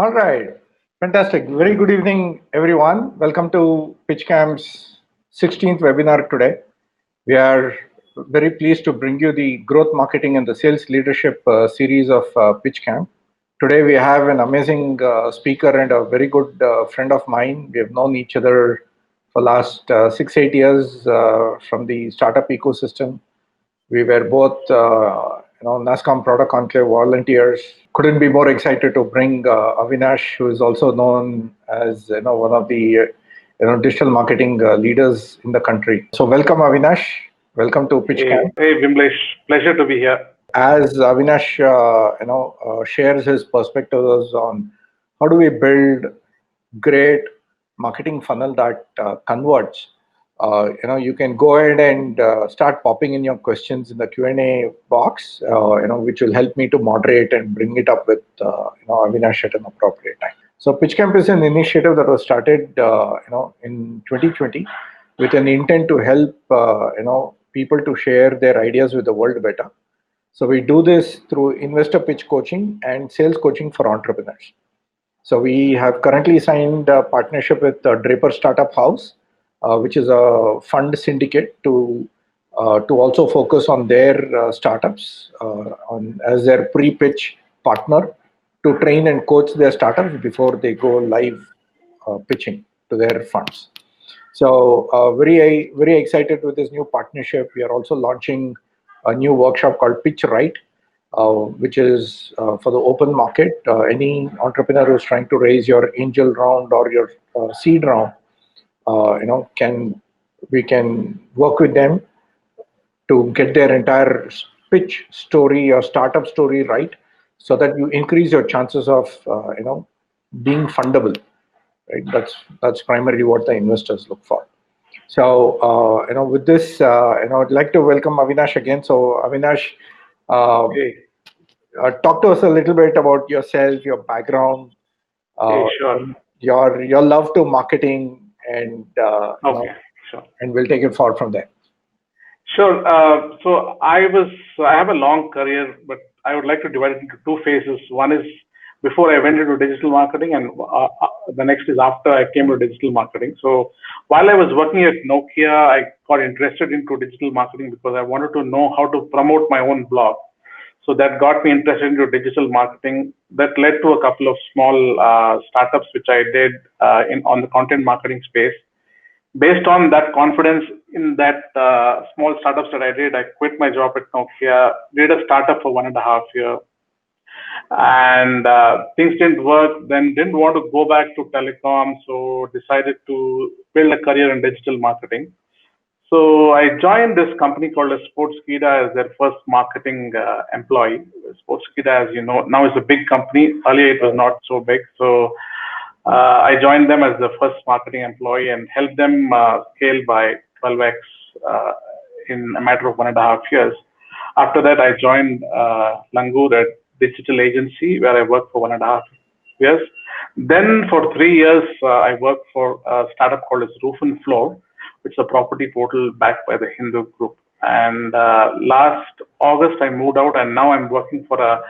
All right, fantastic. Very good evening, everyone. Welcome to PitchCamp's 16th webinar today. We are very pleased to bring you the growth marketing and the sales leadership series of PitchCamp. Today we have an amazing speaker and a very good friend of mine. We have known each other for last 6-8 years from the startup ecosystem. We were both NASCOM Product Conclave volunteers. Couldn't be more excited to bring Avinash, who is also known as one of the digital marketing leaders in the country. So welcome, Avinash. Welcome to PitchCamp. Hey, Bimlesh. Pleasure to be here. As Avinash shares his perspectives on how do we build great marketing funnel that converts. You can go ahead and start popping in your questions in the Q&A box, which will help me to moderate and bring it up with Avinash at an appropriate time. So PitchCamp is an initiative that was started in 2020 with an intent to help people to share their ideas with the world better. So we do this through investor pitch coaching and sales coaching for entrepreneurs. So we have currently signed a partnership with Draper Startup House, which is a fund syndicate to also focus on their startups as their pre-pitch partner to train and coach their startups before they go live pitching to their funds. So very excited with this new partnership. We are also launching a new workshop called Pitch Right, which is for the open market. Any entrepreneur who's trying to raise your angel round or your seed round, we can work with them to get their entire pitch story or startup story right, so that you increase your chances of being fundable. Right, that's primarily what the investors look for. So with this, I'd like to welcome Avinash again. So Avinash, talk to us a little bit about yourself, your background, sure. your love to marketing. And sure. And we'll take it forward from there. Sure. So I have a long career, but I would like to divide it into two phases. One is before I went into digital marketing, and the next is after I came to digital marketing. So while I was working at Nokia, I got interested into digital marketing because I wanted to know how to promote my own blog. So that got me interested into digital marketing. That led to a couple of small startups which I did on the content marketing space. Based on that confidence in that small startups that I did, I quit my job at Nokia, did a startup for 1.5 years, and things didn't work. Then didn't want to go back to telecom, so decided to build a career in digital marketing. So I joined this company called Sportskeeda as their first marketing employee. Sportskeeda, as you know, now is a big company. Earlier it was not so big. So I joined them as the first marketing employee and helped them scale by 12x in a matter of 1.5 years. After that, I joined Langur, a digital agency, where I worked for 1.5 years. Then for 3 years, I worked for a startup called Roof and Floor. It's a property portal backed by the Hindu Group. And last August, I moved out, and now I'm working for a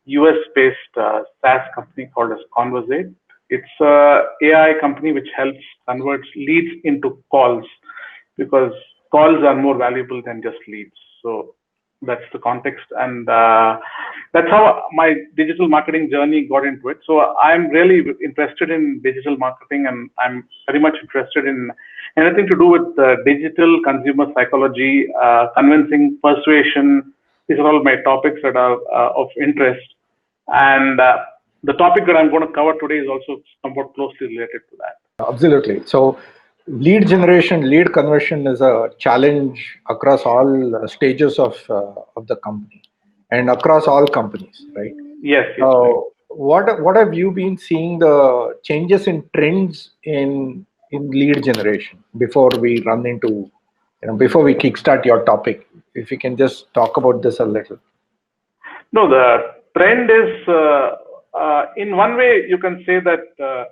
US-based SaaS company called as Conversate. It's a AI company which helps convert leads into calls, because calls are more valuable than just leads. So that's the context, and that's how my digital marketing journey got into it. So I'm really interested in digital marketing, and I'm very much interested in anything to do with digital consumer psychology, convincing, persuasion. These are all my topics that are of interest, and the topic that I'm going to cover today is also somewhat closely related to that. Absolutely. So lead generation, lead conversion is a challenge across all stages of the company and across all companies, right? Yes. Right. What have you been seeing the changes in trends in lead generation before we run into, before we kickstart your topic? If you can just talk about this a little. No, the trend is, in one way, you can say that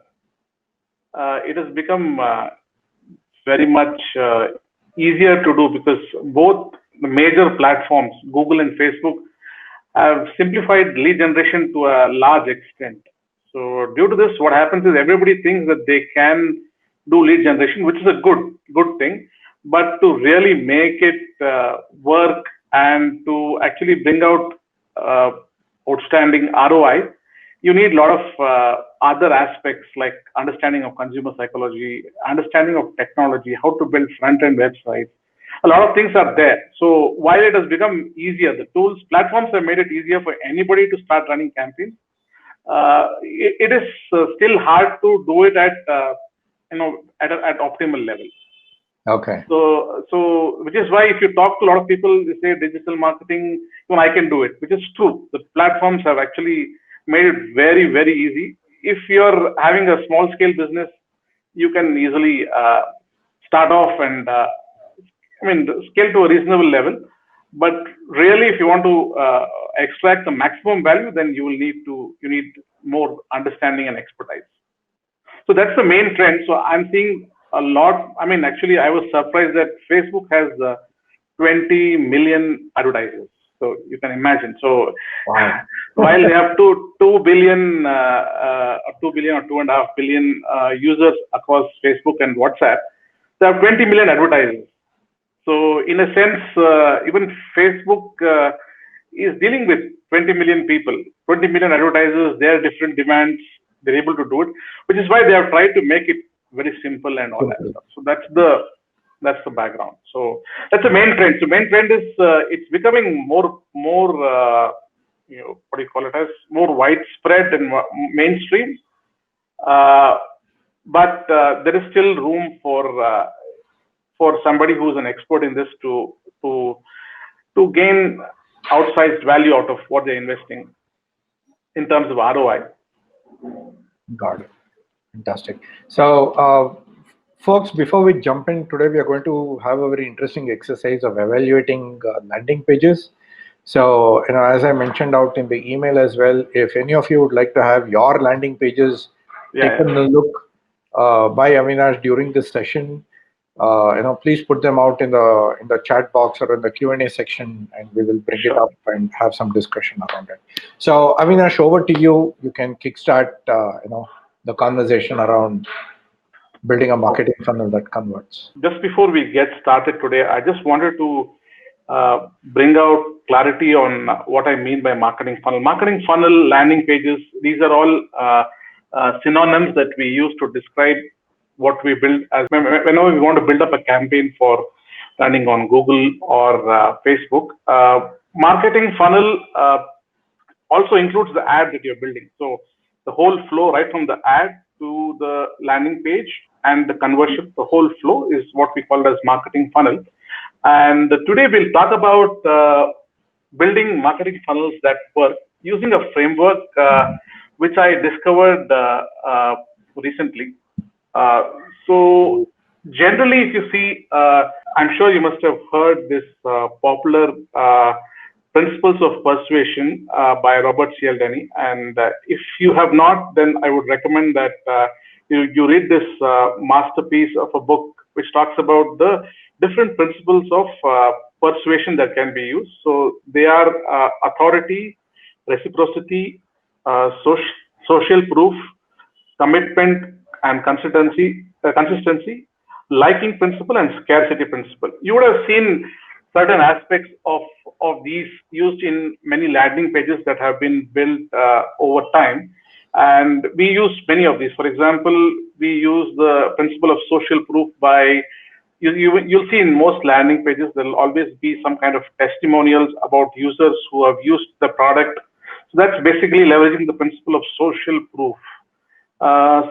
it has become very much easier to do, because both the major platforms, Google and Facebook, have simplified lead generation to a large extent. So due to this, what happens is everybody thinks that they can do lead generation, which is a good thing, but to really make it work and to actually bring out outstanding ROI, you need a lot of other aspects like understanding of consumer psychology, understanding of technology, how to build front-end websites. A lot of things are there. So while it has become easier, the platforms have made it easier for anybody to start running campaigns. It is still hard to do it at at optimal level. Okay. So which is why if you talk to a lot of people, they say digital marketing, I can do it, which is true. The platforms have actually made it very, very easy. If you're having a small scale business, you can easily start off and scale to a reasonable level. But really, if you want to extract the maximum value, then you need more understanding and expertise. So that's the main trend. So I'm seeing a lot. Actually, I was surprised that Facebook has 20 million advertisers. So you can imagine. So wow. While they have 2 billion or 2.5 billion users across Facebook and WhatsApp, they have 20 million advertisers. So in a sense, even Facebook is dealing with 20 million people, 20 million advertisers, their different demands, they're able to do it, which is why they have tried to make it very simple and all that stuff. So that's the background. So that's the main trend. So main trend is it's becoming more what do you call it as, more widespread and mainstream. But there is still room for somebody who's an expert in this to gain outsized value out of what they're investing in terms of ROI. Got it. Fantastic. So, folks, before we jump in today, we are going to have a very interesting exercise of evaluating landing pages. So, as I mentioned out in the email as well, if any of you would like to have your landing pages taken a look by Avinash during this session, please put them out in the chat box or in the Q&A section, and we will bring it up and have some discussion around it. So, Avinash, over to you. You can kickstart, the conversation around building a marketing funnel that converts. Just before we get started today, I just wanted to bring out clarity on what I mean by marketing funnel. Marketing funnel, landing pages, these are all synonyms that we use to describe what we build. As whenever we want to build up a campaign for running on Google or Facebook, marketing funnel also includes the ad that you're building. So the whole flow, right from the ad to the landing page and the conversion, the whole flow is what we call as marketing funnel. And today we'll talk about building marketing funnels that work using a framework which I discovered recently. So generally, if you see, I'm sure you must have heard this popular Principles of Persuasion by Robert Cialdini. And if you have not, then I would recommend that you read this masterpiece of a book which talks about the different principles of persuasion that can be used. So they are authority, reciprocity, social proof, commitment and consistency, liking principle, and scarcity principle. You would have seen certain aspects of these used in many landing pages that have been built over time. And we use many of these. For example, we use the principle of social proof by, you'll see in most landing pages, there'll always be some kind of testimonials about users who have used the product. So that's basically leveraging the principle of social proof.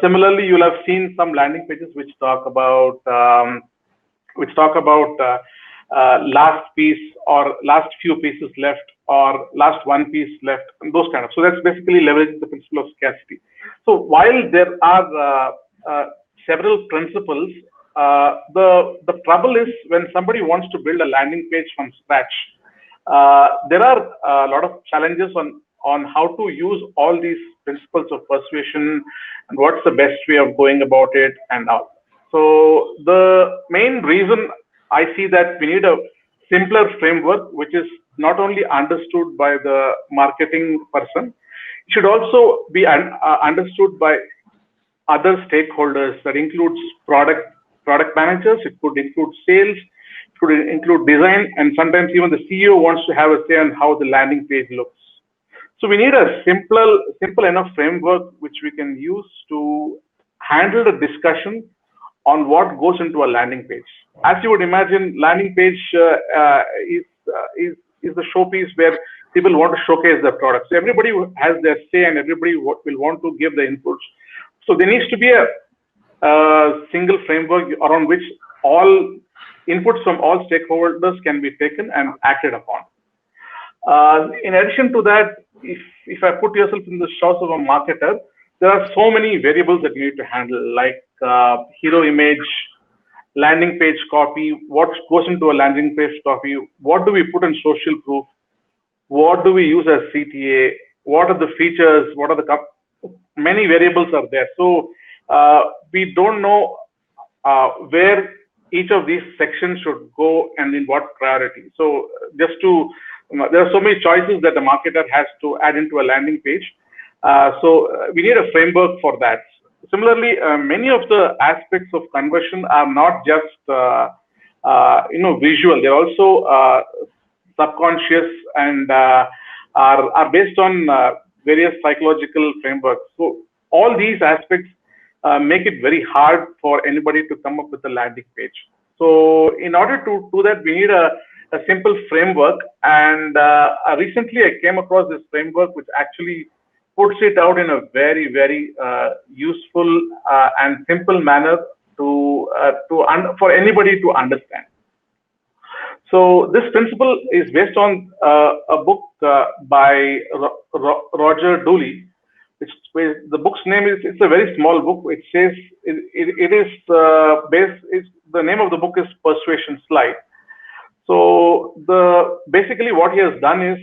Similarly, you'll have seen some landing pages which talk about last piece or last few pieces left or last one piece left, and those kind of. So that's basically leveraging the principle of scarcity. So while there are several principles, the trouble is when somebody wants to build a landing page from scratch, there are a lot of challenges on how to use all these principles of persuasion and what's the best way of going about it and all. So the main reason I see that we need a simpler framework, which is not only understood by the marketing person, it should also be understood by other stakeholders. That includes product managers, it could include sales, it could include design, and sometimes even the CEO wants to have a say on how the landing page looks. So we need a simple enough framework which we can use to handle the discussion on what goes into a landing page. As you would imagine, landing page is the showpiece where people want to showcase their products. So everybody has their say and everybody will want to give the inputs. So there needs to be a single framework around which all inputs from all stakeholders can be taken and acted upon. In addition to that, if I put yourself in the shoes of a marketer, there are so many variables that you need to handle, like hero image, landing page copy, what goes into a landing page copy, what do we put in social proof, what do we use as CTA, what are the features, what are the many variables are there. So we don't know where each of these sections should go and in what priority. So just to, there are so many choices that the marketer has to add into a landing page. So we need a framework for that. Similarly, many of the aspects of conversion are not just visual; they're also subconscious and are based on various psychological frameworks. So all these aspects make it very hard for anybody to come up with a landing page. So in order to do that, we need a simple framework. And recently, I came across this framework which actually puts it out in a very useful and simple manner for anybody to understand. So this principle is based on a book by Roger Dooley. The book's name is, it's a very small book. It says, the name of the book is Persuasion Slide. So basically what he has done is,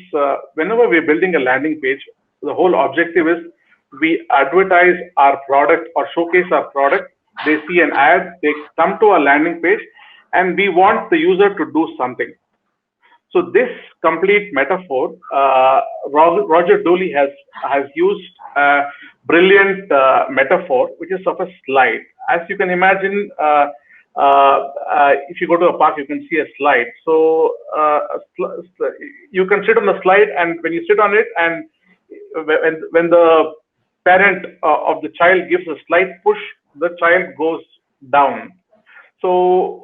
whenever we're building a landing page, the whole objective is we advertise our product or showcase our product. They see an ad, they come to a landing page, and we want the user to do something. So this complete metaphor, Roger Dooley has used a brilliant metaphor, which is of a slide. As you can imagine, if you go to a park, you can see a slide. So you can sit on the slide, and when you sit on it, and when the parent of the child gives a slight push, the child goes down. So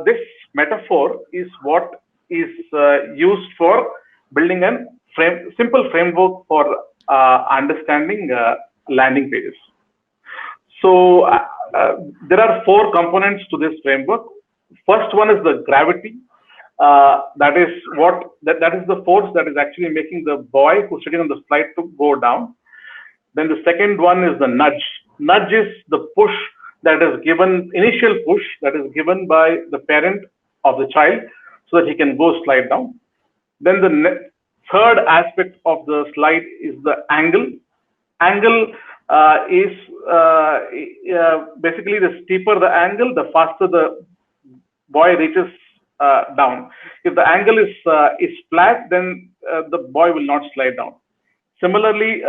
this metaphor is what is used for building a simple framework for understanding landing pages. So there are 4 components to this framework. First one is the gravity. That is the force that is actually making the boy who's sitting on the slide to go down. Then the second one is the nudge. Nudge is the push that is given, initial push that is given by the parent of the child so that he can go slide down. Then the third aspect of the slide is the angle. Angle is basically the steeper the angle, the faster the boy reaches down. If the angle is flat, then the boy will not slide down. Similarly,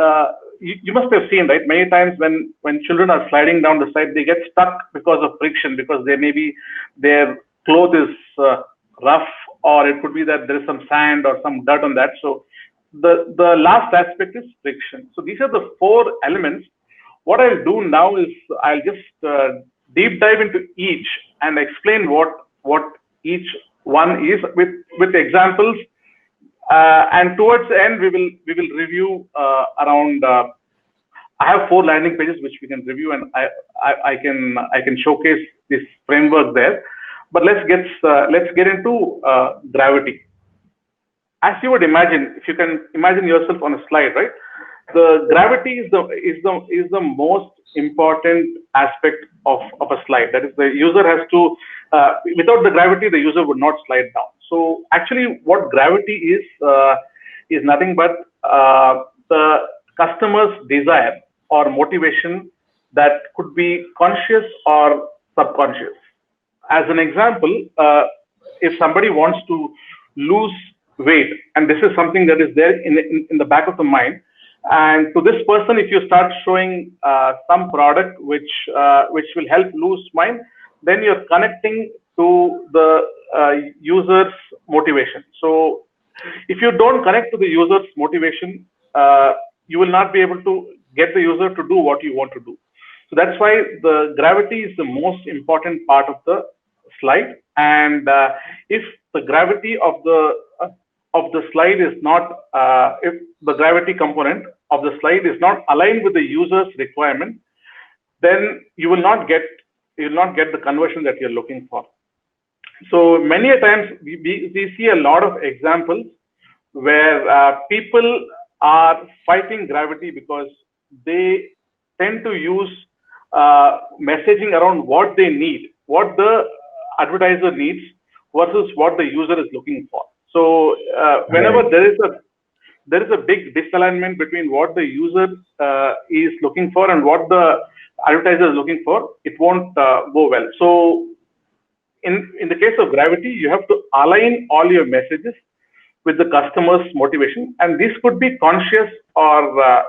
you must have seen, right, many times when children are sliding down the slide, they get stuck because of friction, because maybe their cloth is rough, or it could be that there is some sand or some dirt on that. So the last aspect is friction. So these are the 4 elements. What I'll do now is I'll just deep dive into each and explain what each one is with examples. And towards the end, we will review around. I have 4 landing pages which we can review, and I can showcase this framework there. But let's get into gravity. As you would imagine, if you can imagine yourself on a slide, right? The gravity is the most important aspect of a slide. That is, the user has to. Without the gravity, the user would not slide down. So actually, what gravity is nothing but the customer's desire or motivation that could be conscious or subconscious. As an example, if somebody wants to lose weight, and this is something that is there in the back of the mind, And to this person, if you start showing some product which will help lose mind, then you're connecting to the user's motivation. So if you don't connect to the user's motivation, you will not be able to get the user to do what you want to do. So that's why the gravity is the most important part of the slide. And if the gravity of the slide is not, if the gravity component of the slide is not aligned with the user's requirement, then you will not get the conversion that you're looking for. So many a times we see a lot of examples where people are fighting gravity because they tend to use messaging around what they need, what the advertiser needs versus what the user is looking for. So whenever there is a big disalignment between what the user is looking for and what the advertiser is looking for, it won't go well. So in the case of gravity, you have to align all your messages with the customer's motivation, and this could be conscious or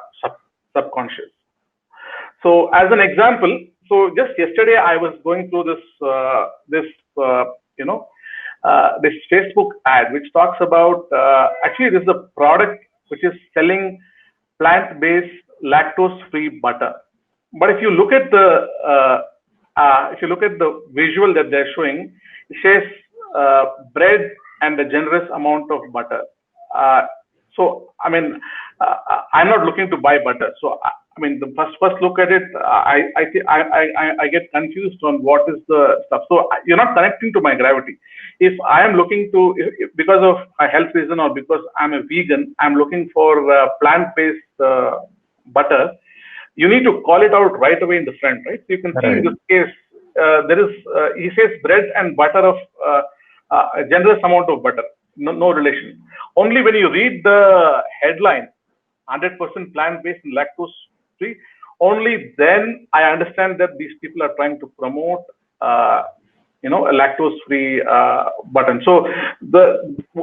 subconscious. So as an example, so just yesterday I was going through this Facebook ad which talks about actually this is a product which is selling plant-based lactose-free butter. But if you look at the visual that they're showing, it says bread and a generous amount of butter. So I mean, I'm not looking to buy butter. So I mean, the first look at it, I get confused on what is the stuff. So you're not connecting to my gravity. If I am looking to, because of a health reason or because I'm a vegan, I'm looking for plant-based butter, you need to call it out right away in the front, right? So you can see in this case, he says bread and butter of a generous amount of butter, no relation. Only when you read the headline, 100% plant-based and lactose-free, only then I understand that these people are trying to promote, a lactose-free butter. So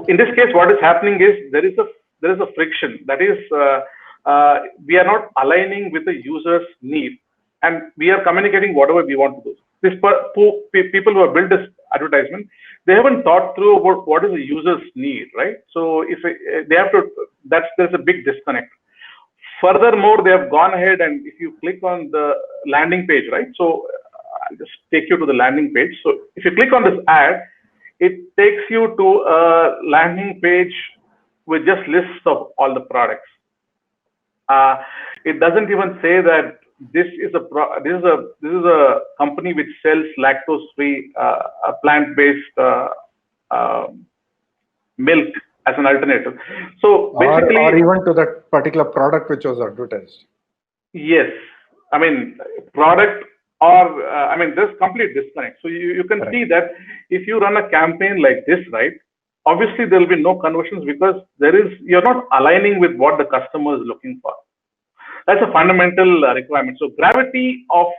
in this case, what is happening is there is a friction. That is, we are not aligning with the user's need, and we are communicating whatever we want to do. People who have built this advertisement, they haven't thought through about what is the user's need, right? So if they have to, there's a big disconnect. Furthermore, they have gone ahead, and if you click on the landing page, right? So I'll just take you to the landing page. So if you click on this ad, it takes you to a landing page with just lists of all the products. It doesn't even say that this is a company which sells lactose-free plant-based milk as an alternative. So basically, or even to that particular product which was advertised. Yes, I mean product, or I mean there's complete disconnect. So you can see that if you run a campaign like this, right? Obviously there will be no conversions because you're not aligning with what the customer is looking for. That's a fundamental requirement. So gravity of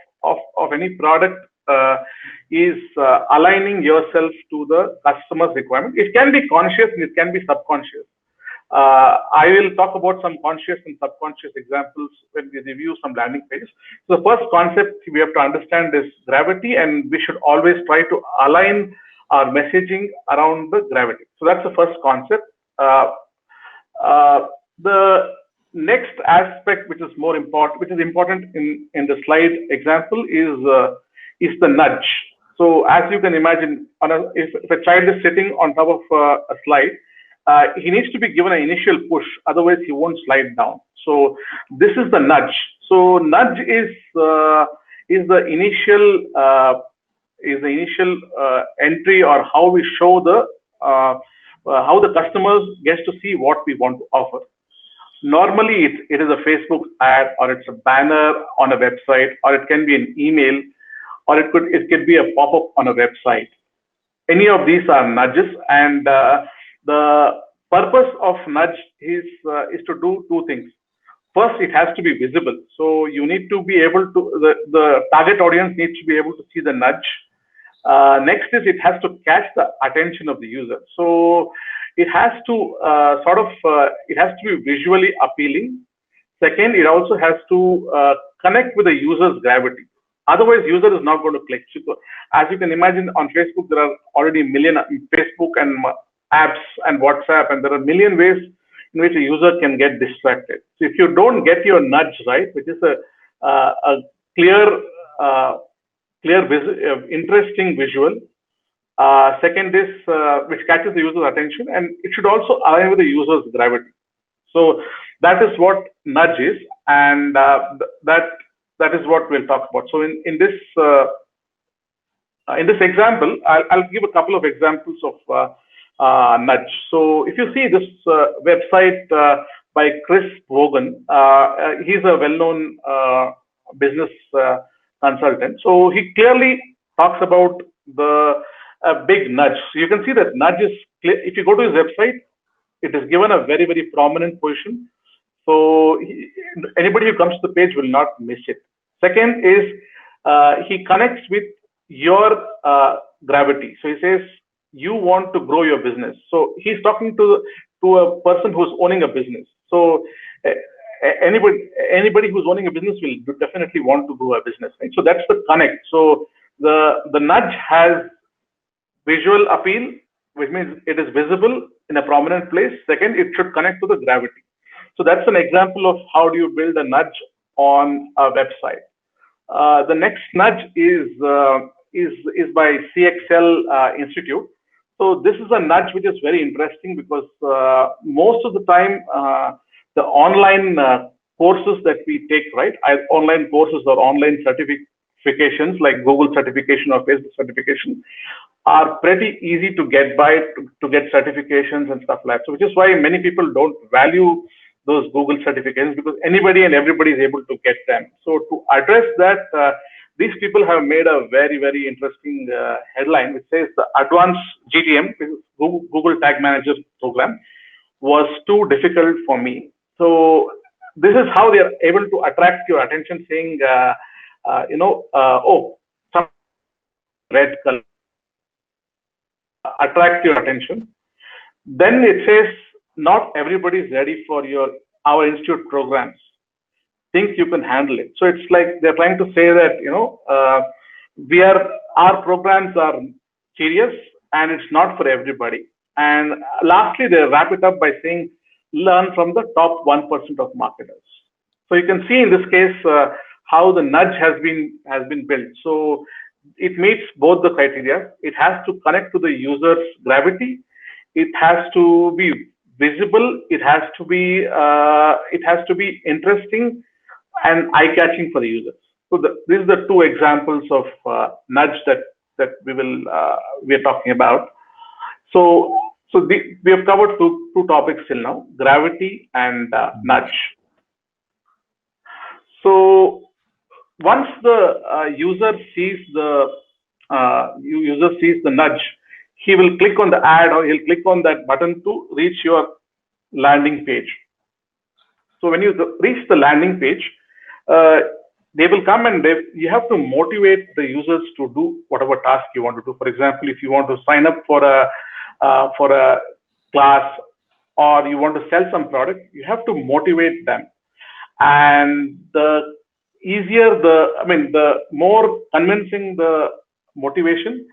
any product is aligning yourself to the customer's requirement. It can be conscious and it can be subconscious. I will talk about some conscious and subconscious examples when we review some landing pages. So the first concept we have to understand is gravity, and we should always try to align our messaging around the gravity. So that's the first concept. The next aspect, which is important in the slide example, is the nudge. So as you can imagine, if a child is sitting on top of a slide, he needs to be given an initial push, otherwise he won't slide down. So this is the nudge. So nudge is the initial entry, or how we show how the customers gets to see what we want to offer. Normally, it is a Facebook ad, or it's a banner on a website, or it can be an email, or it could be a pop-up on a website. Any of these are nudges, and the purpose of nudge is to do two things. First, it has to be visible. So you need to be able to, the target audience needs to be able to see the nudge. Next is it has to catch the attention of the user. So it has to it has to be visually appealing. Second, it also has to connect with the user's gravity. Otherwise, user is not going to click. So, as you can imagine, on Facebook, there are already a million Facebook and apps and WhatsApp, and there are a million ways in which a user can get distracted. So if you don't get your nudge right, which is a clear, interesting visual. Second is which catches the user's attention, and it should also align with the user's gravity. So that is what nudge is, and that is what we'll talk about. So in this example, I'll give a couple of examples of nudge. So if you see this website by Chris Vaughan, he's a well-known business consultant. So he clearly talks about the big nudge. So you can see that nudge is clear. If you go to his website, it is given a very, very prominent position. So anybody who comes to the page will not miss it. Second is he connects with your gravity. So he says, you want to grow your business. So he's talking to a person who's owning a business. So anybody who's owning a business will definitely want to grow a business, right? So that's the connect. So the nudge has visual appeal, which means it is visible in a prominent place. Second, it should connect to the gravity. So that's an example of how do you build a nudge on a website. The next nudge is by CXL Institute. So this is a nudge which is very interesting because most of the time the online courses that we take, right? Online courses or online certifications like Google certification or Facebook certification are pretty easy to get by to get certifications and stuff like that. So which is why many people don't value those Google certifications, because anybody and everybody is able to get them. So to address that, these people have made a very, very interesting headline which says the advanced GTM, Google Tag Manager program, was too difficult for me. So this is how they are able to attract your attention, saying, oh, some red color, attract your attention. Then it says, not everybody is ready for our institute programs. Think you can handle it. So it's like they're trying to say that, our programs are serious and it's not for everybody. And lastly, they wrap it up by saying, learn from the top 1% of marketers. So you can see in this case how the nudge has been built. So it meets both the criteria. It has to connect to the user's gravity. It has to be visible. It has to be interesting and eye-catching for the users. So these are the two examples of nudge that we are talking about. So we have covered two topics till now: gravity and nudge. So once the user sees the nudge, he will click on the ad or he'll click on that button to reach your landing page. So when you reach the landing page, they will come and you have to motivate the users to do whatever task you want to do. For example, if you want to sign up for a class or you want to sell some product, you have to motivate them. And the more convincing the motivation,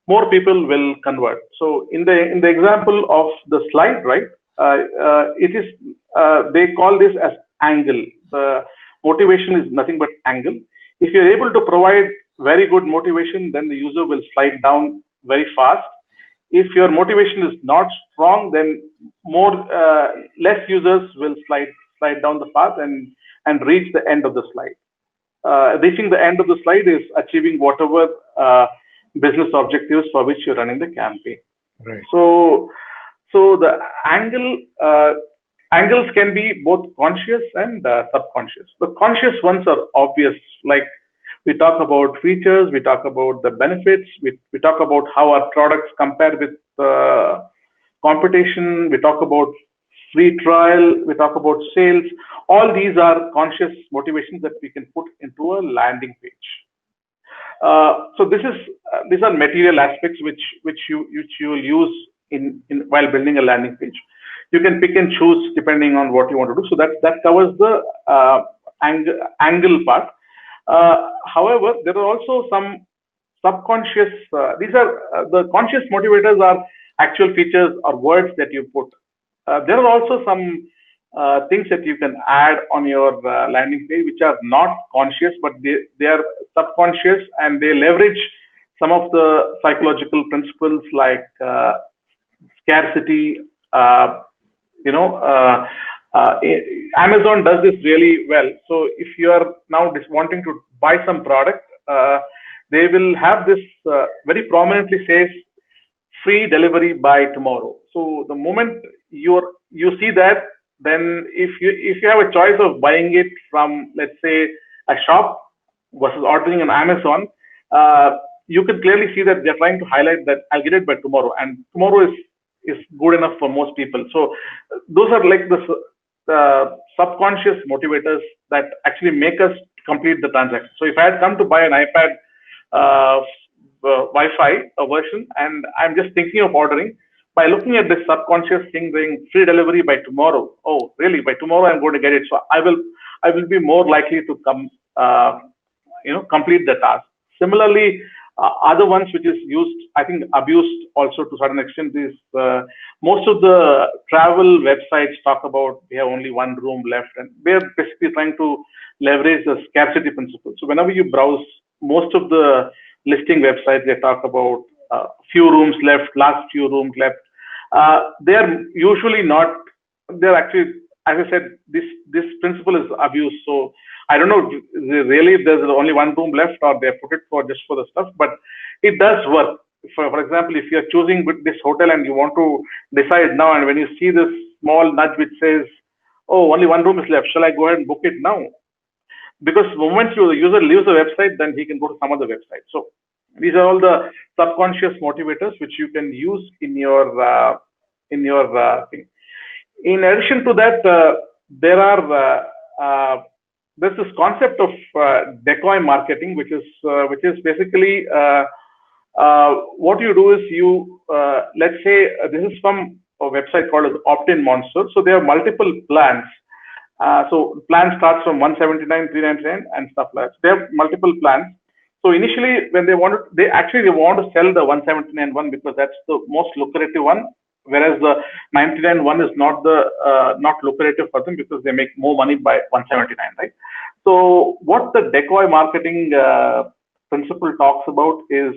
more people will convert. So in the example of the slide, right, they call this as angle. The motivation is nothing but angle. If you're able to provide very good motivation, then the user will slide down very fast. If your motivation is not strong, then less users will slide down the path and reach the end of the slide. Reaching the end of the slide is achieving whatever business objectives for which you're running the campaign. Right. So the angles can be both conscious and subconscious. The conscious ones are obvious, like we talk about features, we talk about the benefits, we talk about how our products compare with competition, we talk about free trial, we talk about sales. All these are conscious motivations that we can put into a landing page. So these are material aspects which you will use in while building a landing page. you can pick and choose depending on what you want to do. So that covers the angle part. However, there are also some subconscious, these are the conscious motivators are actual features or words that you put. There are also some things that you can add on your landing page which are not conscious, but they are subconscious, and they leverage some of the psychological principles like scarcity. Amazon does this really well. So if you are now wanting to buy some product, they will have this very prominently says free delivery by tomorrow. So the moment you see that, then if you have a choice of buying it from, let's say, a shop versus ordering on Amazon, you can clearly see that they're trying to highlight that I'll get it by tomorrow, and tomorrow is good enough for most people. So those are like the subconscious motivators that actually make us complete the transaction. So if I had come to buy an iPad Wi-Fi version, and I'm just thinking of ordering, by looking at this subconscious thing saying free delivery by tomorrow, oh really, by tomorrow I'm going to get it, so I will be more likely to come complete the task. Similarly, other ones which is used, I think abused also to a certain extent, is most of the travel websites talk about we have only one room left, and they're basically trying to leverage the scarcity principle. So whenever you browse most of the listing websites, they talk about few rooms left, last few rooms left. They're usually not, they're actually, as I said, this principle is abused. So I don't know really if there's only one room left or they put it for just for the stuff, but it does work. For example, if you're choosing this hotel and you want to decide now, and when you see this small nudge which says, oh, only one room is left, shall I go ahead and book it now? Because the moment the user leaves the website, then he can go to some other website. So these are all the subconscious motivators which you can use in your thing. In addition to that, there's this concept of decoy marketing, which is basically what you do is you let's say this is from a website called as Opt-in Monster. So there are multiple plans. So plan starts from 179, 399, and stuff like that. So they have multiple plans. So initially, when they want to sell the 179 one because that's the most lucrative one, whereas the 99 one is not lucrative for them because they make more money by 179, right? So what the decoy marketing principle talks about is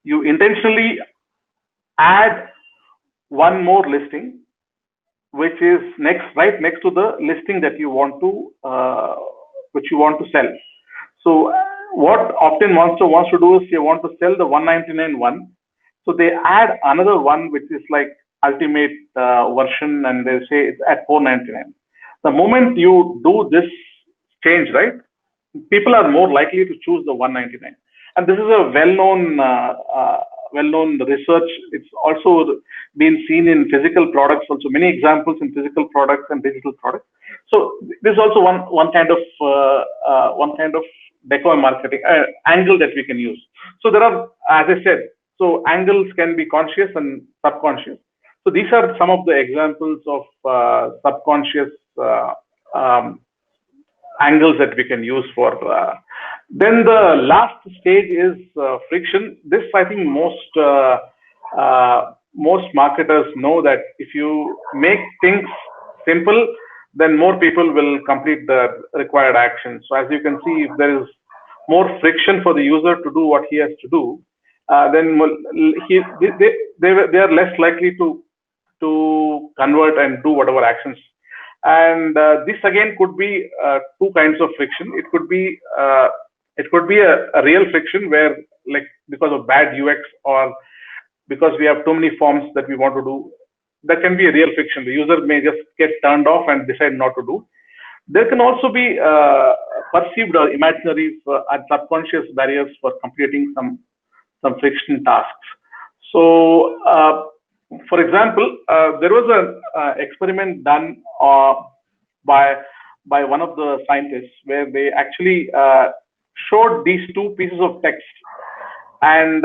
you intentionally add one more listing, which is right next to the listing that you want to sell. So what Opt-in Monster wants to do is they want to sell the 199 one. So they add another one which is like ultimate version, and they say it's at 499. The moment you do this change, right, people are more likely to choose the 199. And this is a well-known research. It's also been seen in physical products, also many examples in physical products and digital products. So this is also one kind of decoy marketing angle that we can use. So there are, as I said, so angles can be conscious and subconscious. So these are some of the examples of subconscious angles that we can use for. Then the last stage is friction. This, I think, most marketers know that if you make things simple, then more people will complete the required action. So as you can see, if there is more friction for the user to do what he has to do, then they are less likely to convert and do whatever actions. And this again could be two kinds of friction. It could be a real friction where, like, because of bad UX or because we have too many forms that we want to do, that can be a real friction. The user may just get turned off and decide not to do. There can also be perceived or imaginary and subconscious barriers for completing some friction tasks. So, for example, there was an experiment done by one of the scientists where they actually showed these two pieces of text, and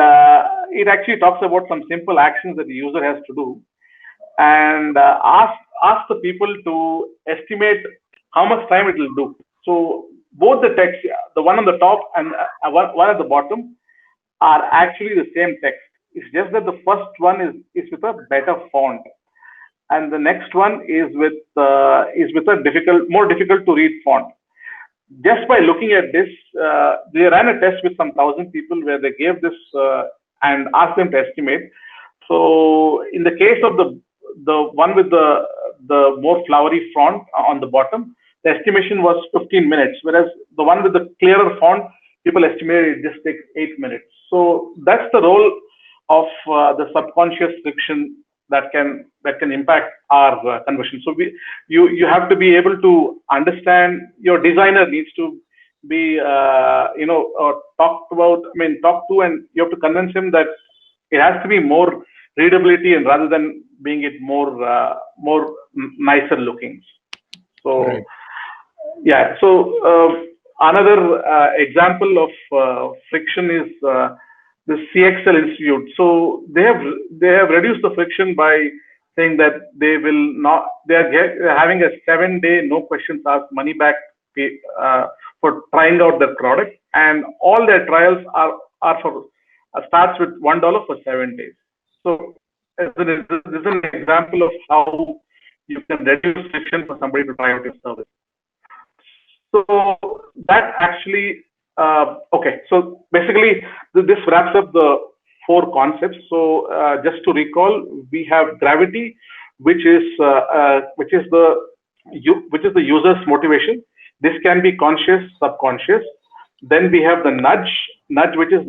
it actually talks about some simple actions that the user has to do. and ask the people to estimate how much time it will do. So both the text, the one on the top and one at the bottom, are actually the same text. It's just that the first one is with a better font, and the next one is with a more difficult to read font. Just by looking at this, they ran a test with some 1,000 people where they gave this and asked them to estimate. So in the case of the one with the more flowery font on the bottom, the estimation was 15 minutes, whereas the one with the clearer font, people estimated it just takes 8 minutes. So that's the role of the subconscious friction that can impact our conversion. So you have to be able to understand. Your designer needs to be talked to, and you have to convince him that it has to be more readability, and rather than being it more nicer looking. So Right. yeah. So another example of friction is the CXL Institute. So they have reduced the friction by saying that they are having a 7-day no questions asked money back pay, for trying out their product, and all their trials are for starts with $1 for 7 days. So this is an example of how you can reduce friction for somebody to try out your service. So that actually, okay. So basically, this wraps up the 4 concepts. So just to recall, we have gravity, which is the user's motivation. This can be conscious, subconscious. Then we have the nudge, which is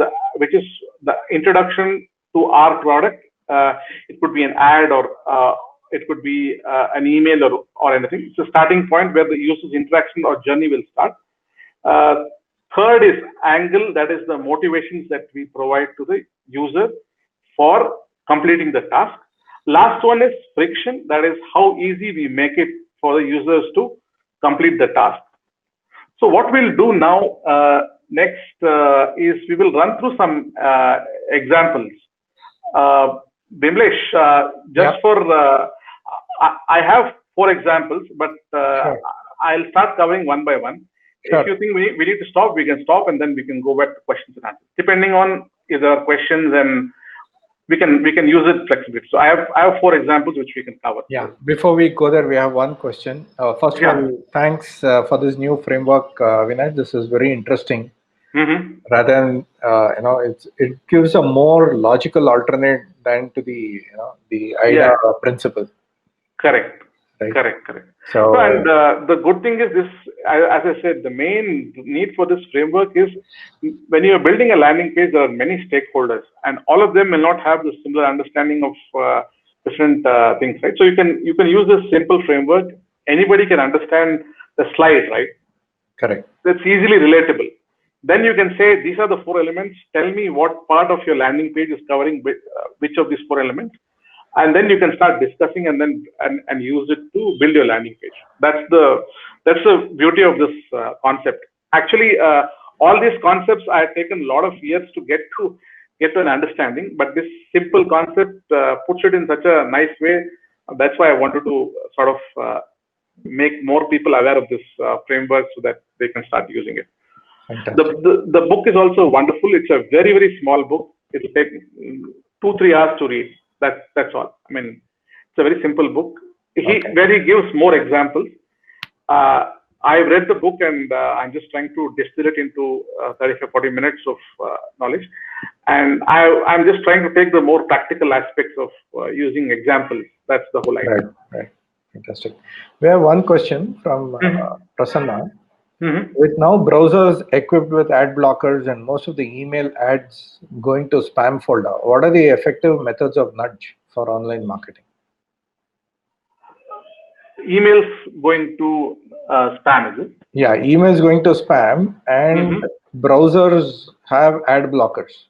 the introduction to our product. It could be an ad, or it could be an email, or anything. It's a starting point where the user's interaction or journey will start. Third is angle, that is the motivations that we provide to the user for completing the task. Last one is friction, that is how easy we make it for the users to complete the task. So what we'll do now next is we will run through some examples. Bimlesh, just for I have 4 examples, but Sure. I'll start covering one by one. Sure. If you think we need to stop, we can stop, and then we can go back to questions and answers, depending on if there are questions, and we can use it flexibly. So I have 4 examples which we can cover. Yeah. Before we go there, we have one question. First of all, thanks for this new framework, Avinash. This is very interesting. Rather than it gives a more logical alternate than to the idea principle. Correct. Right? Correct. So and the good thing is this, as I said, the main need for this framework is when you are building a landing page, there are many stakeholders, and all of them will not have the similar understanding of different things, right? So you can use this simple framework. Anybody can understand the slide, right? Correct. That's easily relatable. Then you can say, these are the 4 elements. Tell me what part of your landing page is covering which of these 4 elements. And then you can start discussing and use it to build your landing page. That's the beauty of this concept. Actually, all these concepts I have taken a lot of years to get to an understanding, but this simple concept puts it in such a nice way. That's why I wanted to sort of make more people aware of this framework so that they can start using it. The book is also wonderful. It's a very, very small book. It will take 2-3 hours to read. That's all. I mean, it's a very simple book. Where he gives more examples. I've read the book, and I'm just trying to distill it into 35-40 minutes of knowledge. And I'm just trying to take the more practical aspects of using examples. That's the whole idea. Right. Fantastic. We have one question from Prasanna. With now browsers equipped with ad blockers and most of the email ads going to spam folder, what are the effective methods of nudge for online marketing? Emails going to spam, is it? Yeah, emails going to spam, and browsers have ad blockers.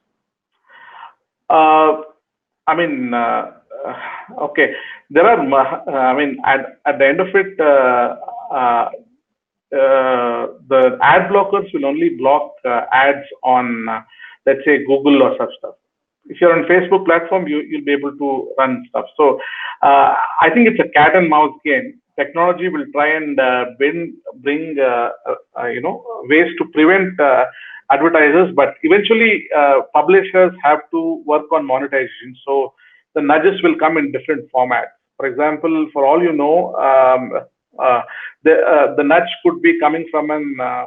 Okay. There are, at the end of it, the ad blockers will only block ads on, let's say, Google or such stuff. if you're on Facebook platform, you'll be able to run stuff. So I think it's a cat and mouse game. Technology will try and bring ways to prevent advertisers, but eventually publishers have to work on monetization. So the nudges will come in different formats. For example, for all you know, the nudge could be coming from a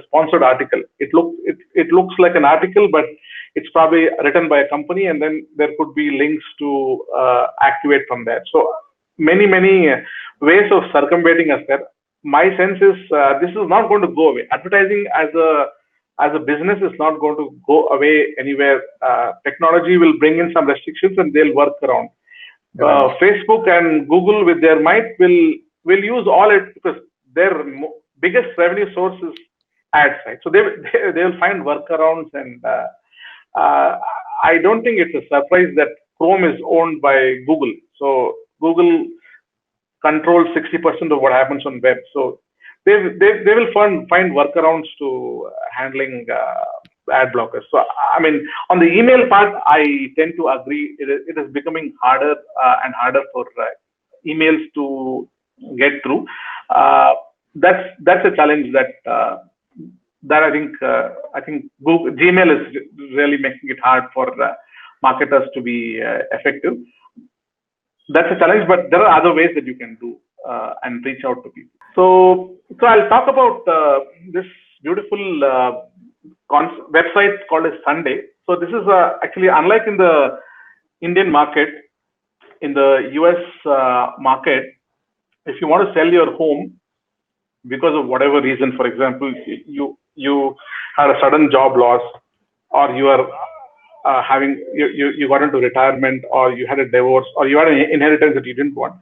sponsored article. It looks like an article, but it's probably written by a company, and then there could be links to activate from there. So many ways of circumventing us there. My sense is this is not going to go away. Advertising as a business is not going to go away anywhere. Technology will bring in some restrictions, and they'll work around. Facebook and Google, with their might, will use all it, because their biggest revenue source is ads, right? So they'll find workarounds, and I don't think it's a surprise that Chrome is owned by Google. So Google controls 60% of what happens on web. So they will find workarounds to handling ad blockers. So I mean, on the email part, I tend to agree. It is becoming harder and harder for emails to get through. That's a challenge that I think Gmail is really making it hard for marketers to be effective. That's a challenge, but there are other ways that you can do and reach out to people. So I'll talk about this beautiful website called as Sunday. So this is actually, unlike in the Indian market, in the US market, if you want to sell your home because of whatever reason, for example, you had a sudden job loss, or you are you got into retirement, or you had a divorce, or you had an inheritance that you didn't want.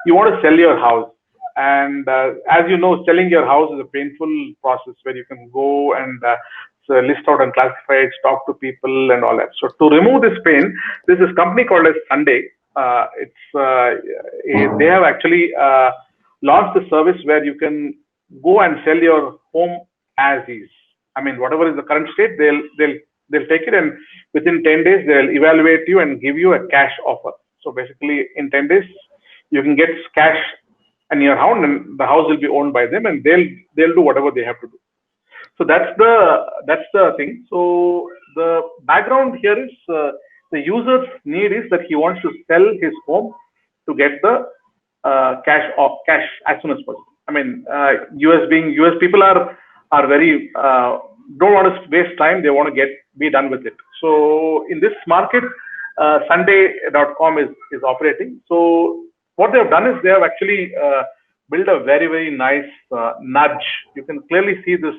You want to sell your house, and as you know, selling your house is a painful process where you can go and list out and classify it, talk to people, and all that. So to remove this pain, there's this company called as Sunday. They have actually launched a service where you can go and sell your home as is. I mean, whatever is the current state, they'll take it, and within 10 days they'll evaluate you and give you a cash offer. So basically, in 10 days, you can get cash in your house, and the house will be owned by them, and they'll do whatever they have to do. So that's the thing. So the background here is the user's need is that he wants to sell his home to get the cash as soon as possible. I mean, US people are very don't want to waste time. They want to be done with it. So in this market, Sunday.com is operating. So what they have done is they have actually built a very nice nudge. You can clearly see this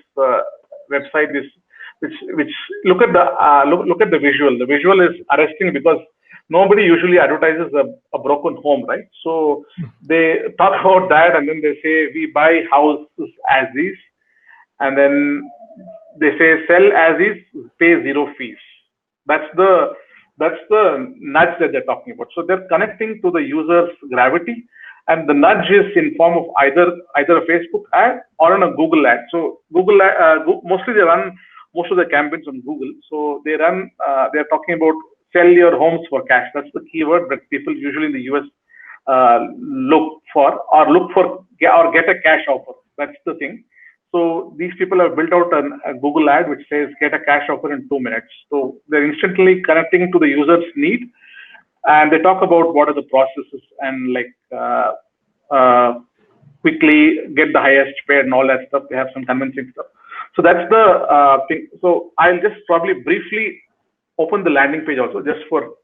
website, which look at the visual. The visual is arresting because nobody usually advertises a broken home, right? So they talk about that, and then they say we buy houses as is, and then they say sell as is, pay zero fees. That's the nudge that they're talking about. So they're connecting to the user's gravity, and the nudge is in form of either a Facebook ad or on a Google ad. So Google mostly they run most of the campaigns on Google. So they're talking about sell your homes for cash. That's the keyword that people usually in the US look for or get a cash offer. That's the thing. So these people have built out a Google ad which says get a cash offer in 2 minutes. So they're instantly connecting to the user's need, and they talk about what are the processes and quickly get the highest paid and all that stuff. They have some convincing stuff. So that's the thing. So I'll just probably briefly open the landing page also just for.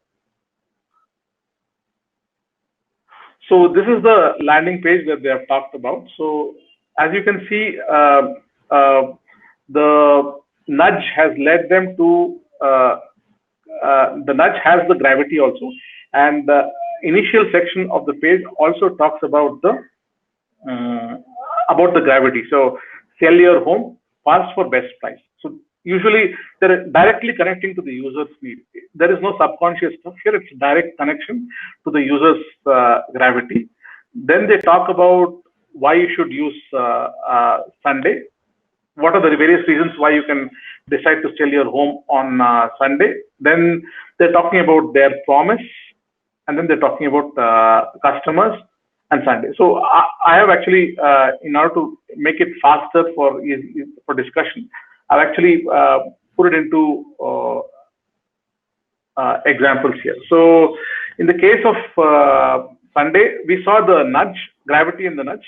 So this is the landing page that they have talked about. So as you can see, the nudge has led them to, the nudge has the gravity also. And the initial section of the page also talks about the gravity. So sell your home fast for best price. So usually they're directly connecting to the user's need. There is no subconscious stuff here. It's direct connection to the user's gravity. Then they talk about why you should use Sunday. what are the various reasons why you can decide to sell your home on Sunday. Then they're talking about their promise, and then they're talking about customers and Sunday. So I have actually, in order to make it faster for discussion, I've actually put it into examples here. So in the case of Sunday, we saw the nudge, gravity in the nudge,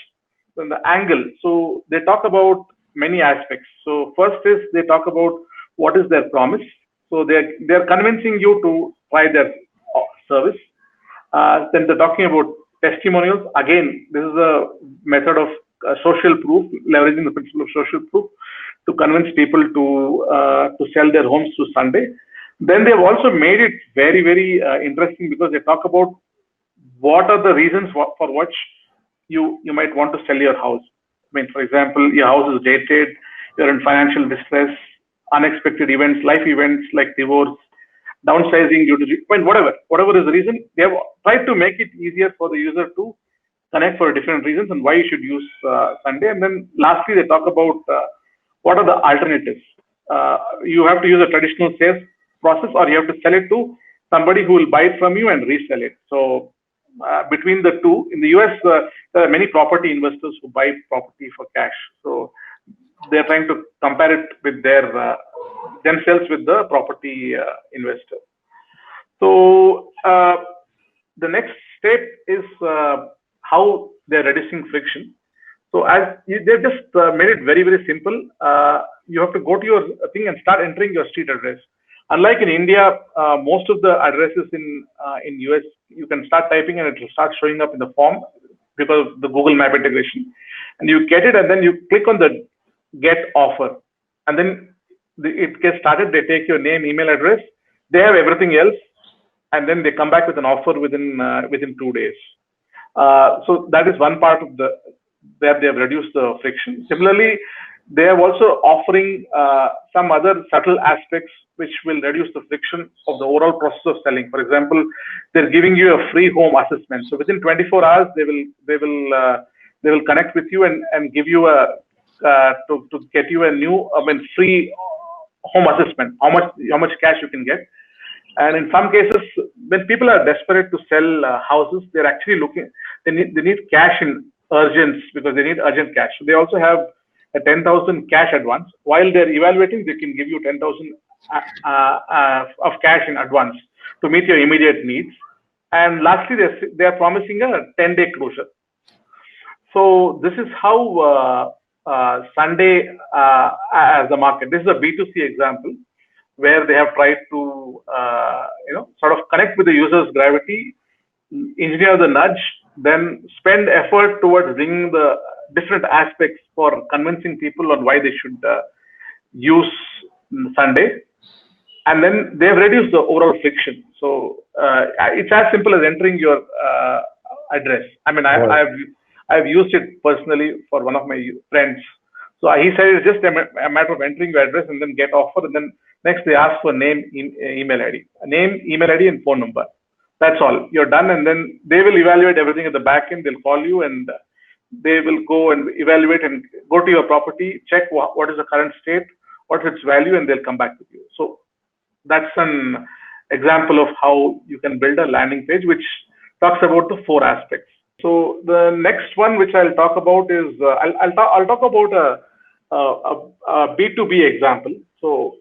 and the angle. So they talk about many aspects. So first is they talk about what is their promise. So they're convincing you to try their service. Then they're talking about testimonials. Again, this is a method of social proof, leveraging the principle of social proof to convince people to sell their homes to Sunday. Then they've also made it very, very interesting because they talk about what are the reasons for which you might want to sell your house. I mean, for example, your house is dated, you're in financial distress, unexpected events, life events like divorce, downsizing due to, I mean, whatever is the reason, they have tried to make it easier for the user to connect for different reasons and why you should use Sunday. And then lastly, they talk about what are the alternatives. You have to use a traditional sales process, or you have to sell it to somebody who will buy it from you and resell it. So between the two, in the US, there are many property investors who buy property for cash. So they're trying to compare it with their themselves with the property investor. So the next step is how they're reducing friction. So as they've just made it very, very simple. You have to go to your thing and start entering your street address. Unlike in India, most of the addresses in US, you can start typing and it will start showing up in the form because of the Google Map integration. And you get it, and then you click on the get offer, and then it gets started. They take your name, email address, they have everything else, and then they come back with an offer within 2 days. So that is one part of where they have reduced the friction. Similarly, they are also offering some other subtle aspects which will reduce the friction of the overall process of selling. For example, they're giving you a free home assessment. So within 24 hours, they will connect with you and give you to get you a new, free home assessment. How much cash you can get. And in some cases, when people are desperate to sell houses, they're actually looking. They need cash in urgence because they need urgent cash. So they also have a 10,000 cash advance. While they're evaluating, they can give you 10,000 of cash in advance to meet your immediate needs. And lastly, they are promising a 10-day closure. So this is how Sunday as the market. This is a B2C example where they have tried to sort of connect with the user's gravity, engineer the nudge, then spend effort towards bringing the different aspects for convincing people on why they should use Sunday, and then they've reduced the overall friction. So it's as simple as entering your address. I mean, I've used it personally for one of my friends. So he said it's just a matter of entering your address and then get offer, and then next they ask for name, email ID, and phone number. That's all. You're done, and then they will evaluate everything at the back end. They'll call you and they will go and evaluate and go to your property, check what is the current state, what's its value, and they'll come back with you. So that's an example of how you can build a landing page which talks about the 4 aspects. So the next one which I'll talk about is I'll talk about a B2B example. So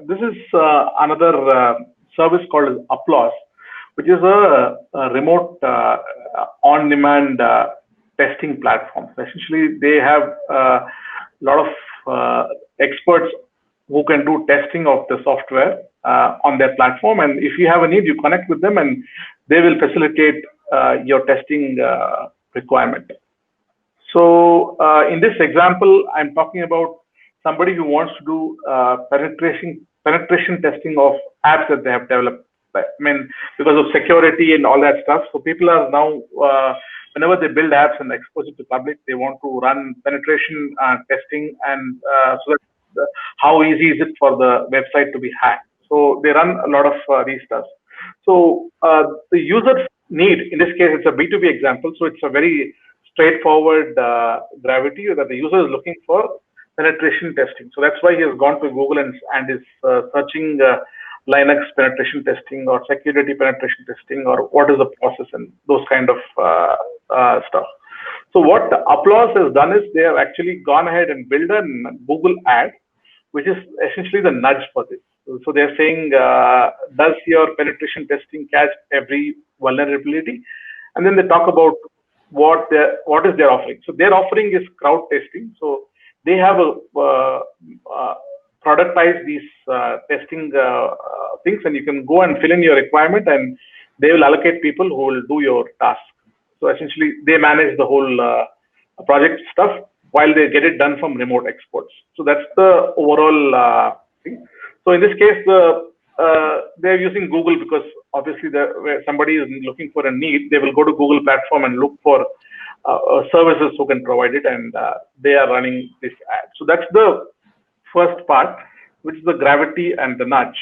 this is another service called Applause, which is a remote on-demand testing platform. So essentially, they have a lot of experts who can do testing of the software on their platform. And if you have a need, you connect with them and they will facilitate your testing requirement. So in this example, I'm talking about somebody who wants to do penetration testing of apps that they have developed. I mean, because of security and all that stuff. So people are now, whenever they build apps and expose it to public, they want to run penetration testing, and so that how easy is it for the website to be hacked. So they run a lot of these stuff. So the user need, in this case, it's a B2B example. So it's a very straightforward gravity that the user is looking for penetration testing. So that's why he has gone to Google and is searching Linux penetration testing or security penetration testing or what is the process and those kind of stuff. So what Applause has done is they have actually gone ahead and built a Google ad, which is essentially the nudge for this. So they're saying, does your penetration testing catch every vulnerability? And then they talk about what is their offering. So their offering is crowd testing. So they have productized these testing things, and you can go and fill in your requirement, and they will allocate people who will do your task. So essentially, they manage the whole project stuff while they get it done from remote experts. So that's the overall thing. So in this case, they're using Google because obviously where somebody is looking for a need, they will go to Google platform and look for services who can provide it, and they are running this ad. So that's the first part, which is the gravity and the nudge.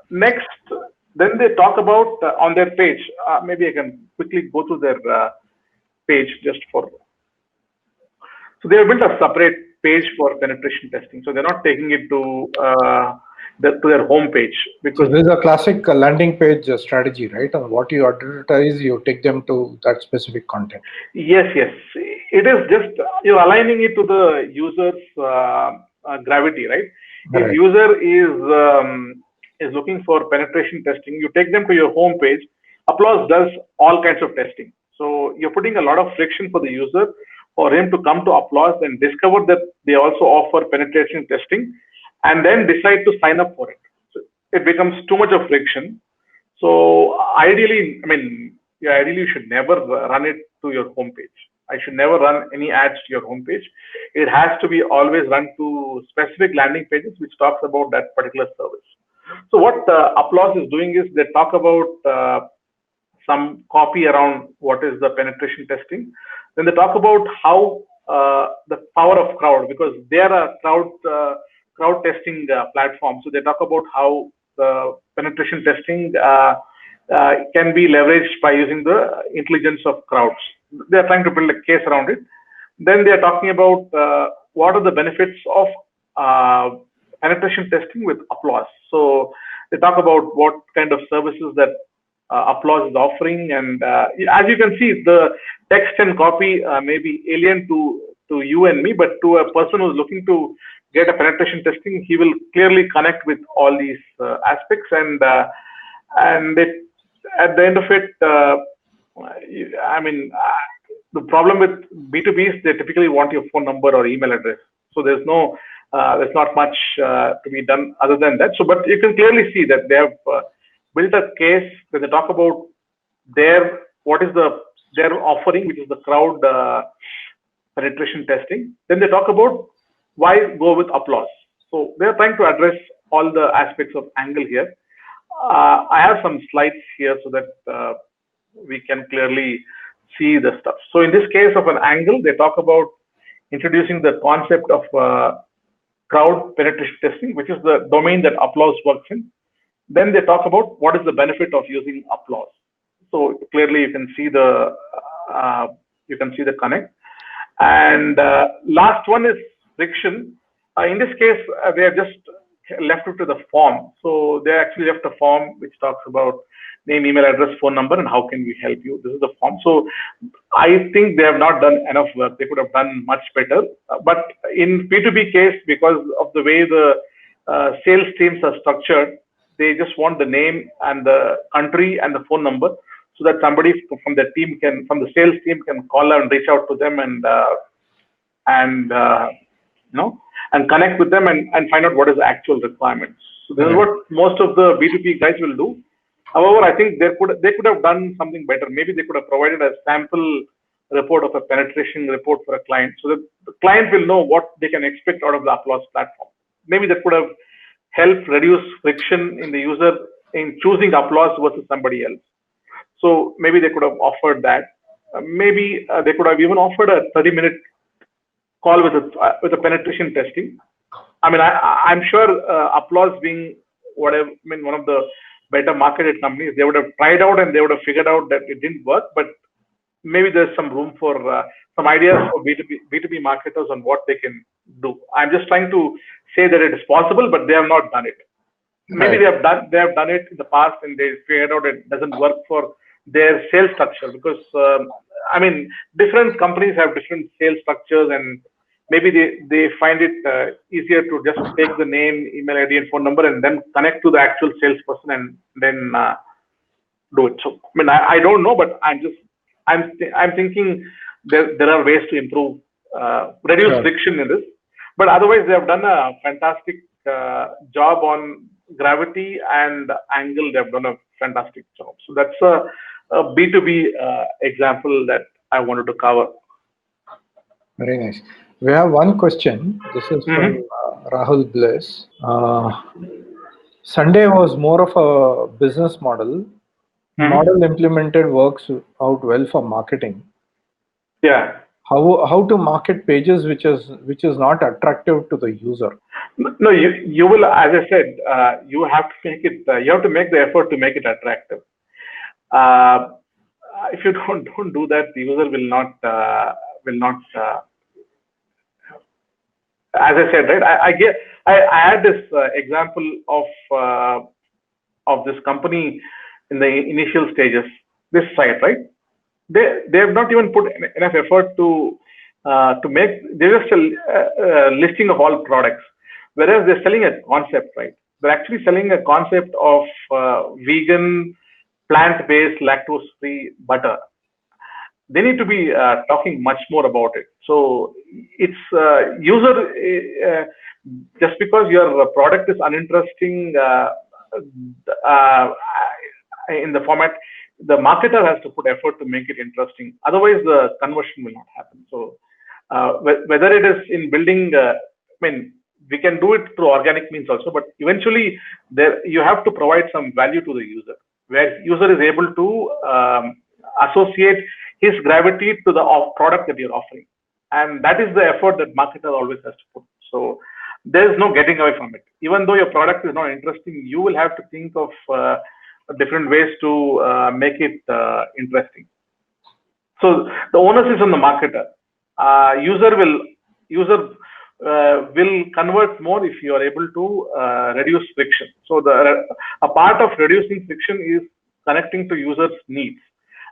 Next, then they talk about on their page. Maybe I can quickly go to their page just for. So they have built a separate page for penetration testing. So they're not taking it to their home page, because so this is a classic landing page strategy, right? And what you advertise, you take them to that specific content. Yes, yes. It is just you're aligning it to the user's gravity, right? If user is looking for penetration testing, you take them to your home page. Applause does all kinds of testing. So you're putting a lot of friction for the user, for him to come to Applause and discover that they also offer penetration testing, and then decide to sign up for it. So it becomes too much of friction. So ideally, ideally you should never run it to your homepage. I should never run any ads to your homepage. It has to be always run to specific landing pages which talks about that particular service. So what Applause is doing is they talk about some copy around what is the penetration testing. Then they talk about how the power of crowd, because they are a crowd testing platform. So they talk about how the penetration testing can be leveraged by using the intelligence of crowds. They are trying to build a case around it. Then they are talking about what are the benefits of penetration testing with Applause. So they talk about what kind of services that Applause is offering, and as you can see, the text and copy may be alien to you and me, but to a person who's looking to get a penetration testing, he will clearly connect with all these aspects, and at the end of it, the problem with B2B is they typically want your phone number or email address. So there's not much to be done other than that. So, but you can clearly see that they have built a case where they talk about their offering, which is the crowd penetration testing. Then they talk about why go with Applause. So they're trying to address all the aspects of angle here. I have some slides here so that we can clearly see the stuff. So in this case of an angle, they talk about introducing the concept of crowd penetration testing, which is the domain that Applause works in. Then they talk about what is the benefit of using Applause. So clearly you can see the connect. And last one is friction. In this case, they have just left it to the form. So they actually left a form which talks about name, email address, phone number, and how can we help you. This is the form. So I think they have not done enough work. They could have done much better. But in B2B case, because of the way the sales teams are structured, they just want the name and the country and the phone number, so that somebody from the sales team can call and reach out to them and connect with them and find out what is the actual requirements. So this is what most of the B2B guys will do. However, I think they could have done something better. Maybe they could have provided a sample report of a penetration report for a client, so that the client will know what they can expect out of the Applause platform. Maybe that could have helped reduce friction in the user in choosing Applause versus somebody else. So maybe they could have offered that. Maybe they could have even offered a 30-minute call with a penetration testing. I'm sure Applause being one of the better marketed companies, they would have tried out and they would have figured out that it didn't work. But maybe there's some room for some ideas for B2B marketers on what they can do. I'm just trying to say that it is possible, but they have not done it. Maybe Right. they have done it in the past and they figured out it doesn't work for their sales structure, because I mean, different companies have different sales structures, and maybe they find it easier to just take the name, email ID, and phone number, and then connect to the actual salesperson and then do it. So I mean, I don't know, but I'm thinking there are ways to improve, reduce Sure. friction in this. But otherwise, they have done a fantastic job on gravity and angle. They have done a fantastic job. So that's a B2B example that I wanted to cover. Very nice. We have one question. This is from Rahul Bliss. Sunday was more of a business model. Model implemented works out well for marketing. Yeah. How to market pages which is not attractive to the user? No, you will, as I said, you have to make it. You have to make the effort to make it attractive. If you don't do that, the user will not. As I said, right? I had this example of this company in the initial stages. This site, right? They have not even put enough effort to make. They're just a listing of all products, whereas they're selling a concept, right? They're actually selling a concept of vegan, plant-based, lactose-free butter. They need to be talking much more about it. So it's user, just because your product is uninteresting in the format, the marketer has to put effort to make it interesting. Otherwise, the conversion will not happen. So whether it is in building, I mean, we can do it through organic means also, but eventually you have to provide some value to the user, where user is able to associate his gravity to the product that you're offering. And that is the effort that marketer always has to put. So there's no getting away from it. Even though your product is not interesting, you will have to think of different ways to make it interesting. So the onus is on the marketer. User will convert more if you are able to reduce friction. So a part of reducing friction is connecting to users' needs.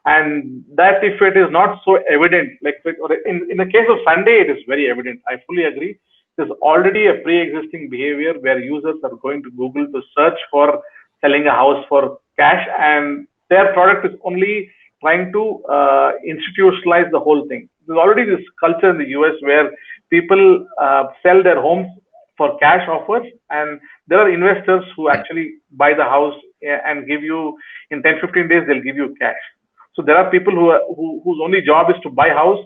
And that, if it is not so evident, like in the case of Sunday, it is very evident. I fully agree. There's already a pre-existing behavior where users are going to Google to search for selling a house for cash, and their product is only trying to institutionalize the whole thing. There's already this culture in the US where people sell their homes for cash offers, and there are investors who actually buy the house and give you, in 10-15 days, they'll give you cash. So there are people whose only job is to buy house,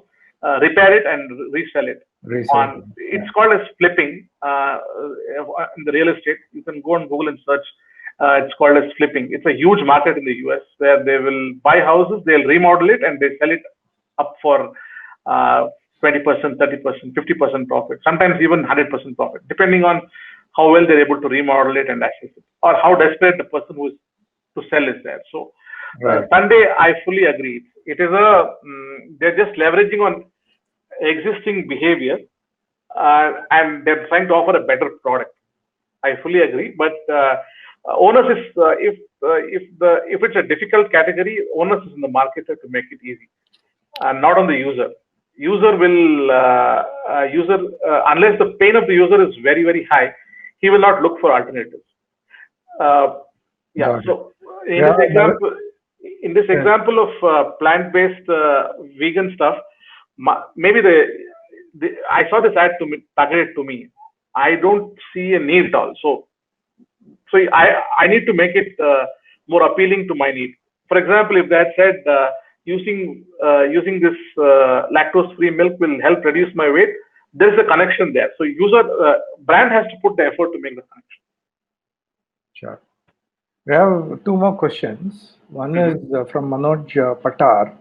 repair it, and resell it. It's called as flipping in the real estate. You can go on Google and search. It's called as flipping. It's a huge market in the US where they will buy houses, they'll remodel it, and they sell it up for 20%, 30%, 50% profit, sometimes even 100% profit, depending on how well they're able to remodel it and access it, or how desperate the person who is to sell is there. So Sunday, I fully agree. It is they're just leveraging on existing behavior, and they're trying to offer a better product. I fully agree, but onus is if it's a difficult category, onus is in the marketer to make it easy, not on the user. User will unless the pain of the user is very, very high, he will not look for alternatives. So in this example of plant-based vegan stuff, maybe I saw this ad targeted to me. I don't see a need at all. So I need to make it more appealing to my need. For example, if that said using this lactose-free milk will help reduce my weight, there's a connection there. So brand has to put the effort to make the connection. Sure. We have two more questions. One is from Manoj Patar.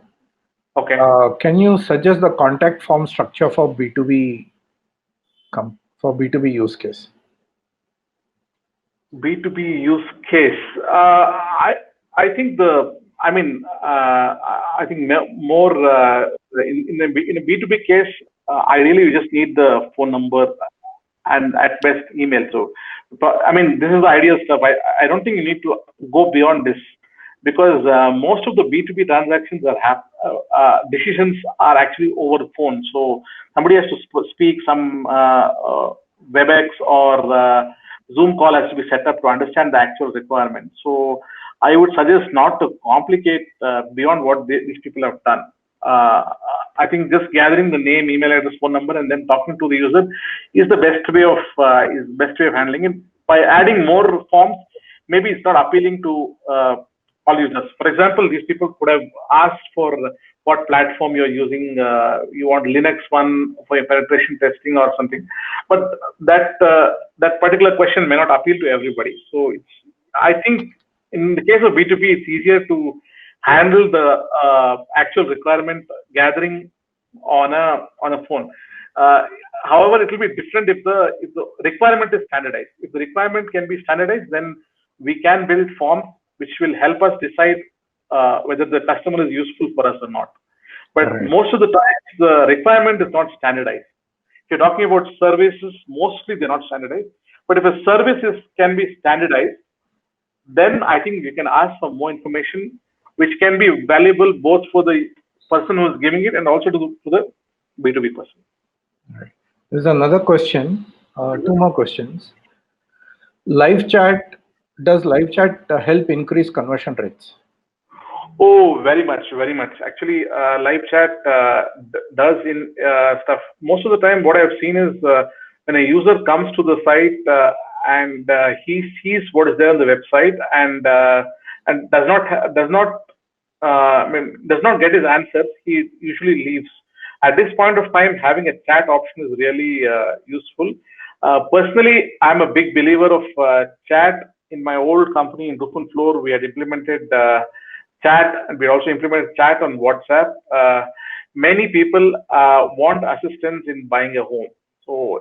Okay. Can you suggest the contact form structure for B2B use case? B2B use case. I think I mean, I think more in a B2B case, I really just need the phone number and at best email. So, I mean, this is the ideal stuff. I don't think you need to go beyond this, because most of the B2B transactions decisions are actually over the phone. So somebody has to speak, some WebEx or Zoom call has to be set up to understand the actual requirement. So I would suggest not to complicate beyond what these people have done. I think just gathering the name, email address, phone number, and then talking to the user is the best way of handling it. By adding more forms, maybe it's not appealing to all users. For example, these people could have asked for what platform you're using. You want Linux one for your penetration testing or something, but that particular question may not appeal to everybody. So I think in the case of B2B, it's easier to handle the actual requirement gathering on a phone. However, it will be different if the requirement is standardized. If the requirement can be standardized, then we can build forms which will help us decide whether the customer is useful for us or not. But most of the time, the requirement is not standardized. If you're talking about services, mostly they're not standardized. But if a service can be standardized, then I think we can ask for more information, which can be valuable both for the person who is giving it and also to the B2B person. All right. There's another question, two more questions. Live chat, does live chat help increase conversion rates? Oh, very much, very much. Actually, live chat does in stuff. Most of the time, what I've seen is when a user comes to the site and he sees what is there on the website and does not get his answers, he usually leaves. At this point of time, having a chat option is really useful. Personally, I'm a big believer of chat. In my old company in Roof and Floor, we had implemented chat, and we also implemented chat on WhatsApp. Many people want assistance in buying a home. So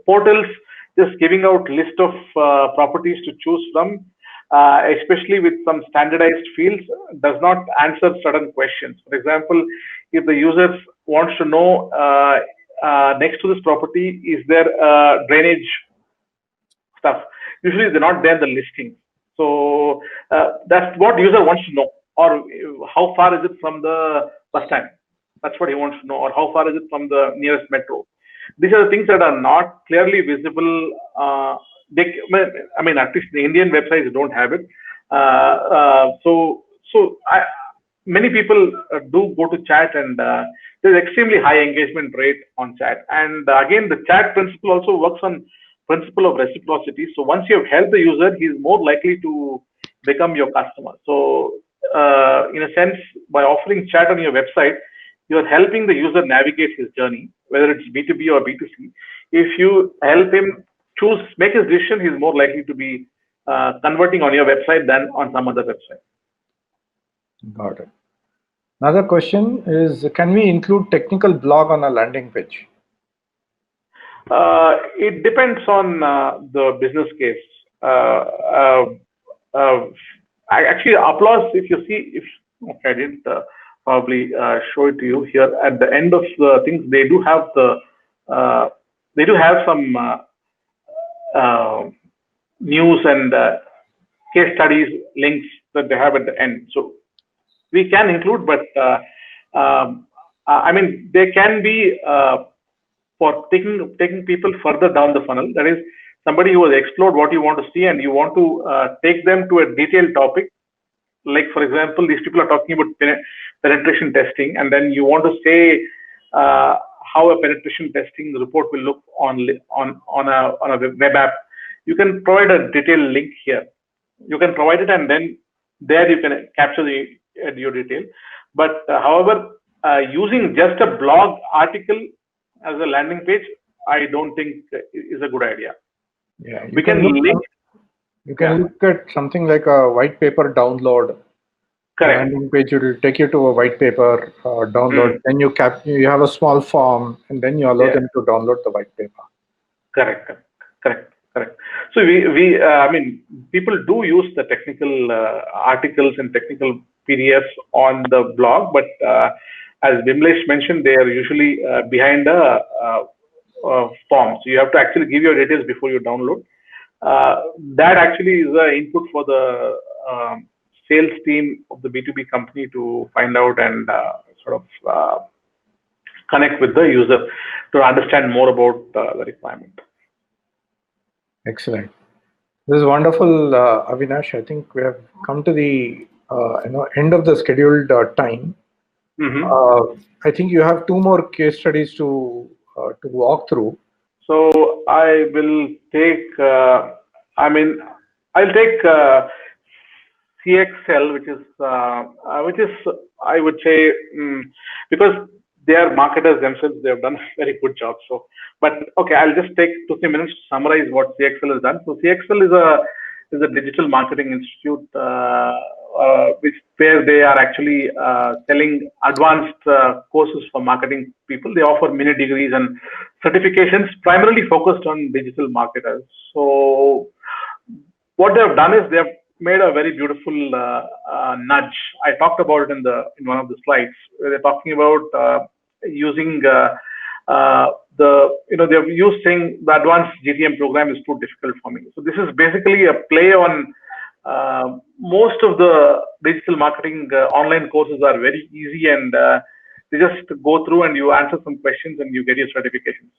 portals just giving out list of properties to choose from, especially with some standardized fields, does not answer certain questions. For example, if the user wants to know next to this property, is there drainage stuff? Usually they're not there in the listing. So that's what user wants to know. Or how far is it from the bus stand? That's what he wants to know. Or how far is it from the nearest metro? These are the things that are not clearly visible. I mean, at least the Indian websites don't have it. Many people do go to chat, and there's extremely high engagement rate on chat. And again, the chat principle also works on principle of reciprocity. So once you have helped the user, he's more likely to become your customer. So in a sense, by offering chat on your website, you're helping the user navigate his journey, whether it's B2B or B2C. If you help him make his decision, he's more likely to be converting on your website than on some other website. Got it. Another question is, can we include technical blog on a landing page? It depends on the business case. Actually, applause, if you see, okay, I didn't probably show it to you here at the end of the things. They do have some news and case studies links that they have at the end. So we can include, but I mean, they can be for taking people further down the funnel. That is, somebody who has explored what you want to see and you want to take them to a detailed topic. Like, for example, these people are talking about penetration testing, and then you want to say how a penetration testing report will look on a web app. You can provide a detailed link here. You can provide it, and then there you can capture your detail. But however, using just a blog article as a landing page, I don't think is a good idea. Yeah, we can link. You can look at something like a white paper download. Correct. Landing page will take you to a white paper download. Then you have a small form, and then you allow them to download the white paper. Correct. Correct. So I mean, people do use the technical articles and technical PDFs on the blog, but as Bimlesh mentioned, they are usually behind a form. So you have to actually give your details before you download. That actually is the input for the sales team of the B2B company to find out and sort of connect with the user to understand more about the requirement. Excellent. This is wonderful, Avinash. I think we have come to the end of the scheduled time. I think you have 2 more case studies to walk through. So I will take. I'll take CXL, which is I would say because they are marketers themselves, they have done a very good job. So, but okay, I'll just take 2-3 minutes to summarize what CXL has done. So CXL is a digital marketing institute, where they are actually selling advanced courses for marketing people. They offer mini degrees and certifications, primarily focused on digital marketers. So what they have done is they have made a very beautiful nudge. I talked about it in one of the slides, where they're talking about using they've used saying the advanced GTM program is too difficult for me. So this is basically a play on most of the digital marketing online courses are very easy, and they just go through and you answer some questions and you get your certifications.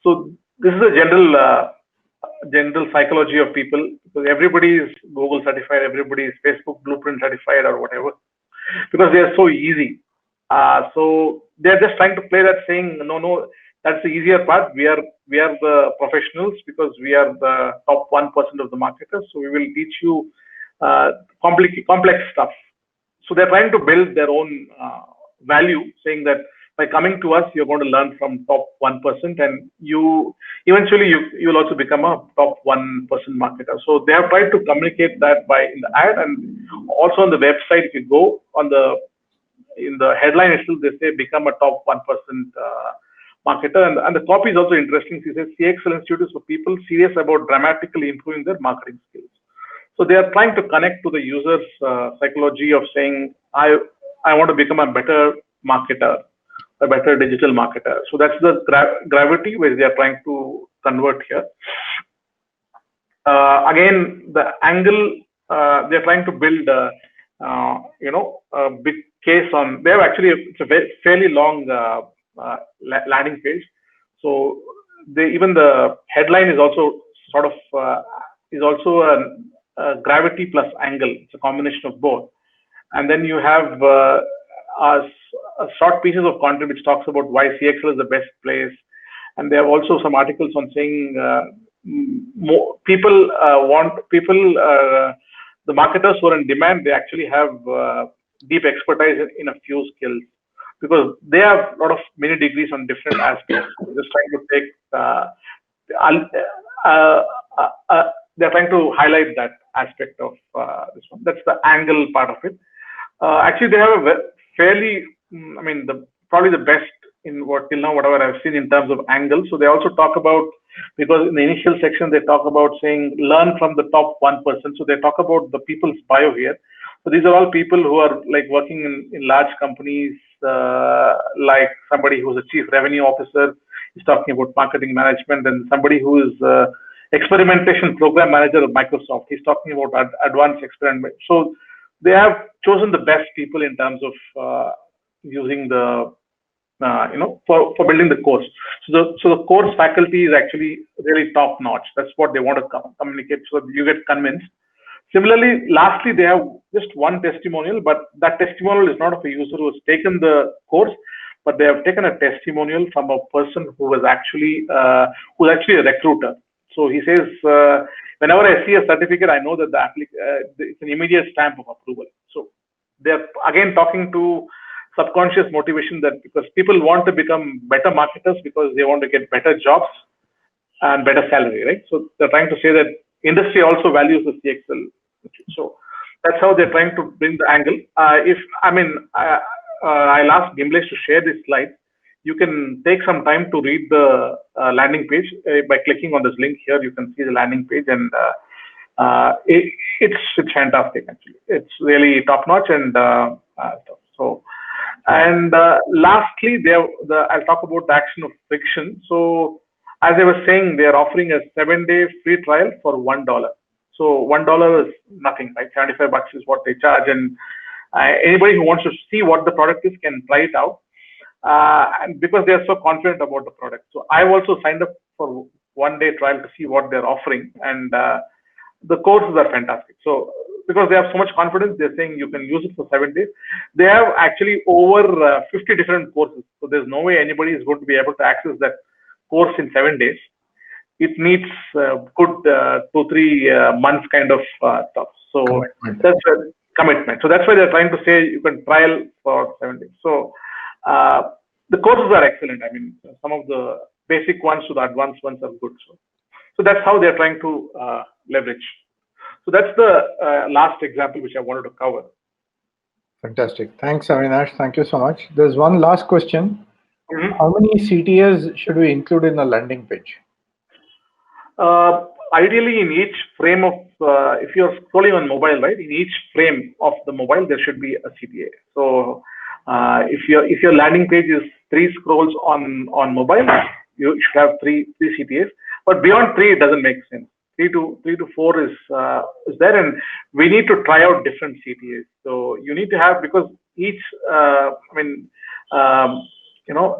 So this is a general psychology of people, because everybody is Google certified, everybody is Facebook Blueprint certified or whatever, because they are so easy. So they're just trying to play that, saying no, that's the easier part. We are the professionals because we are the top 1% of the marketers. So we will teach you complex stuff. So they're trying to build their own value, saying that by coming to us, you're going to learn from top 1%, and you eventually you'll also become a top 1% marketer. So they have tried to communicate that in the ad, and also on the website. If you go on in the headline itself, they say become a top 1% marketer, and the copy is also interesting. She says CXL Institute is for people serious about dramatically improving their marketing skills. So they are trying to connect to the user's psychology of saying, I want to become a better marketer, a better digital marketer. So that's the gravity where they are trying to convert here. Again, the angle, they're trying to build a big case on. They have actually, it's a fairly long landing page. So even the headline is also sort of a gravity plus angle. It's a combination of both. And then you have short pieces of content which talks about why CXL is the best place. And there are also some articles on saying the marketers who are in demand, they actually have deep expertise in a few skills, because they have a lot of mini degrees on different aspects. Just trying to take, they're trying to highlight that aspect of this one. That's the angle part of it. Actually, they have a fairly, probably the best in till now, whatever I've seen in terms of angle. So they also talk about, because in the initial section, they talk about saying, learn from the top 1%. So they talk about the people's bio here. So these are all people who are like working in large companies, like somebody who's a chief revenue officer is talking about marketing management, and somebody who is experimentation program manager of Microsoft, he's talking about advanced experiment. So they have chosen the best people in terms of using the for building the course. So the course faculty is actually really top notch. That's what they want to communicate, so you get convinced. Similarly, lastly, they have just one testimonial, but that testimonial is not of a user who has taken the course, but they have taken a testimonial from a person who was actually who's actually a recruiter. So he says, whenever I see a certificate, I know that it's an immediate stamp of approval. So they're again talking to subconscious motivation, that because people want to become better marketers because they want to get better jobs and better salary, right? So they're trying to say that industry also values the CXL. So that's how they're trying to bring the angle. I'll ask Bimlesh to share this slide. you can take some time to read the landing page by clicking on this link here. You can see the landing page, and it's fantastic actually. It's really top notch, and so. And lastly, I'll talk about the action of friction. So as I was saying, they are offering a 7-day free trial for $1. So $1 is nothing, right? 75 bucks is what they charge, and anybody who wants to see what the product is can try it out. And because they are so confident about the product, so I've also signed up for 1-day trial to see what they're offering, and the courses are fantastic. So because they have so much confidence, they're saying you can use it for 7 days. They have actually over 50 different courses. So there's no way anybody is going to be able to access that course in 7 days. It needs good 2-3 months kind of stuff. So that's a commitment. So that's why they're trying to say you can trial for 7 days. So the courses are excellent. I mean, some of the basic ones to the advanced ones are good. So that's how they're trying to leverage. So that's the last example which I wanted to cover. Fantastic. Thanks, Avinash. Thank you so much. There's one last question. How many CTAs should we include in a landing page? Ideally, in each frame of, if you're scrolling on mobile, right, in each frame of the mobile, there should be a CTA. So if your landing page is 3 scrolls on mobile, you should have three CTAs. But beyond 3, it doesn't make sense. 3 to 4 is there, and we need to try out different CTAs. So you need to have, because each,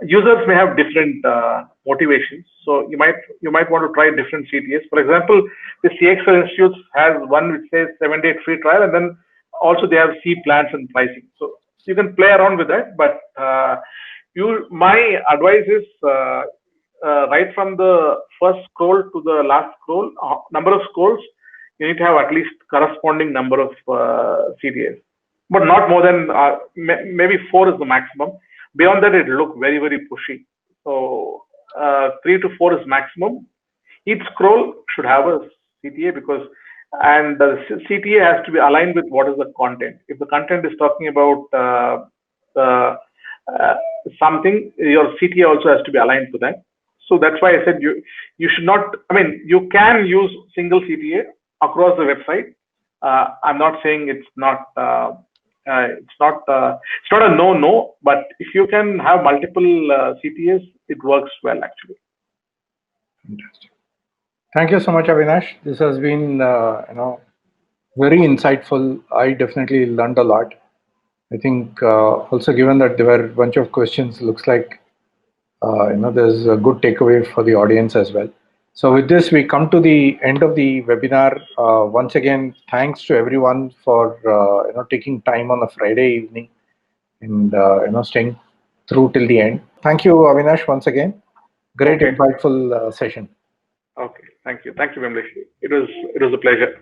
users may have different motivations. So you might want to try different CTAs. For example, the CXL Institute has one which says 7-day free trial, and then also they have C plans and pricing. So you can play around with that. But my advice is right from the first scroll to the last scroll, number of scrolls, you need to have at least corresponding number of CTAs, but not more than maybe 4 is the maximum. Beyond that, it will look very, very pushy. So 3 to 4 is maximum. Each scroll should have a CTA, and the CTA has to be aligned with what is the content. If the content is talking about something, your CTA also has to be aligned to that. So that's why I said you should not. I mean, you can use single CTA across the website. I'm not saying it's not. It's not a no, but if you can have multiple CTAs, it works well actually. Fantastic. Thank you so much, Avinash. This has been very insightful. I definitely learned a lot. I think also, given that there were a bunch of questions, looks like there's a good takeaway for the audience as well. So with this, we come to the end of the webinar. Once again, thanks to everyone for taking time on a Friday evening and staying through till the end. Thank you, Avinash, once again. Great, insightful session. Okay, thank you, Bimlesh. It was a pleasure.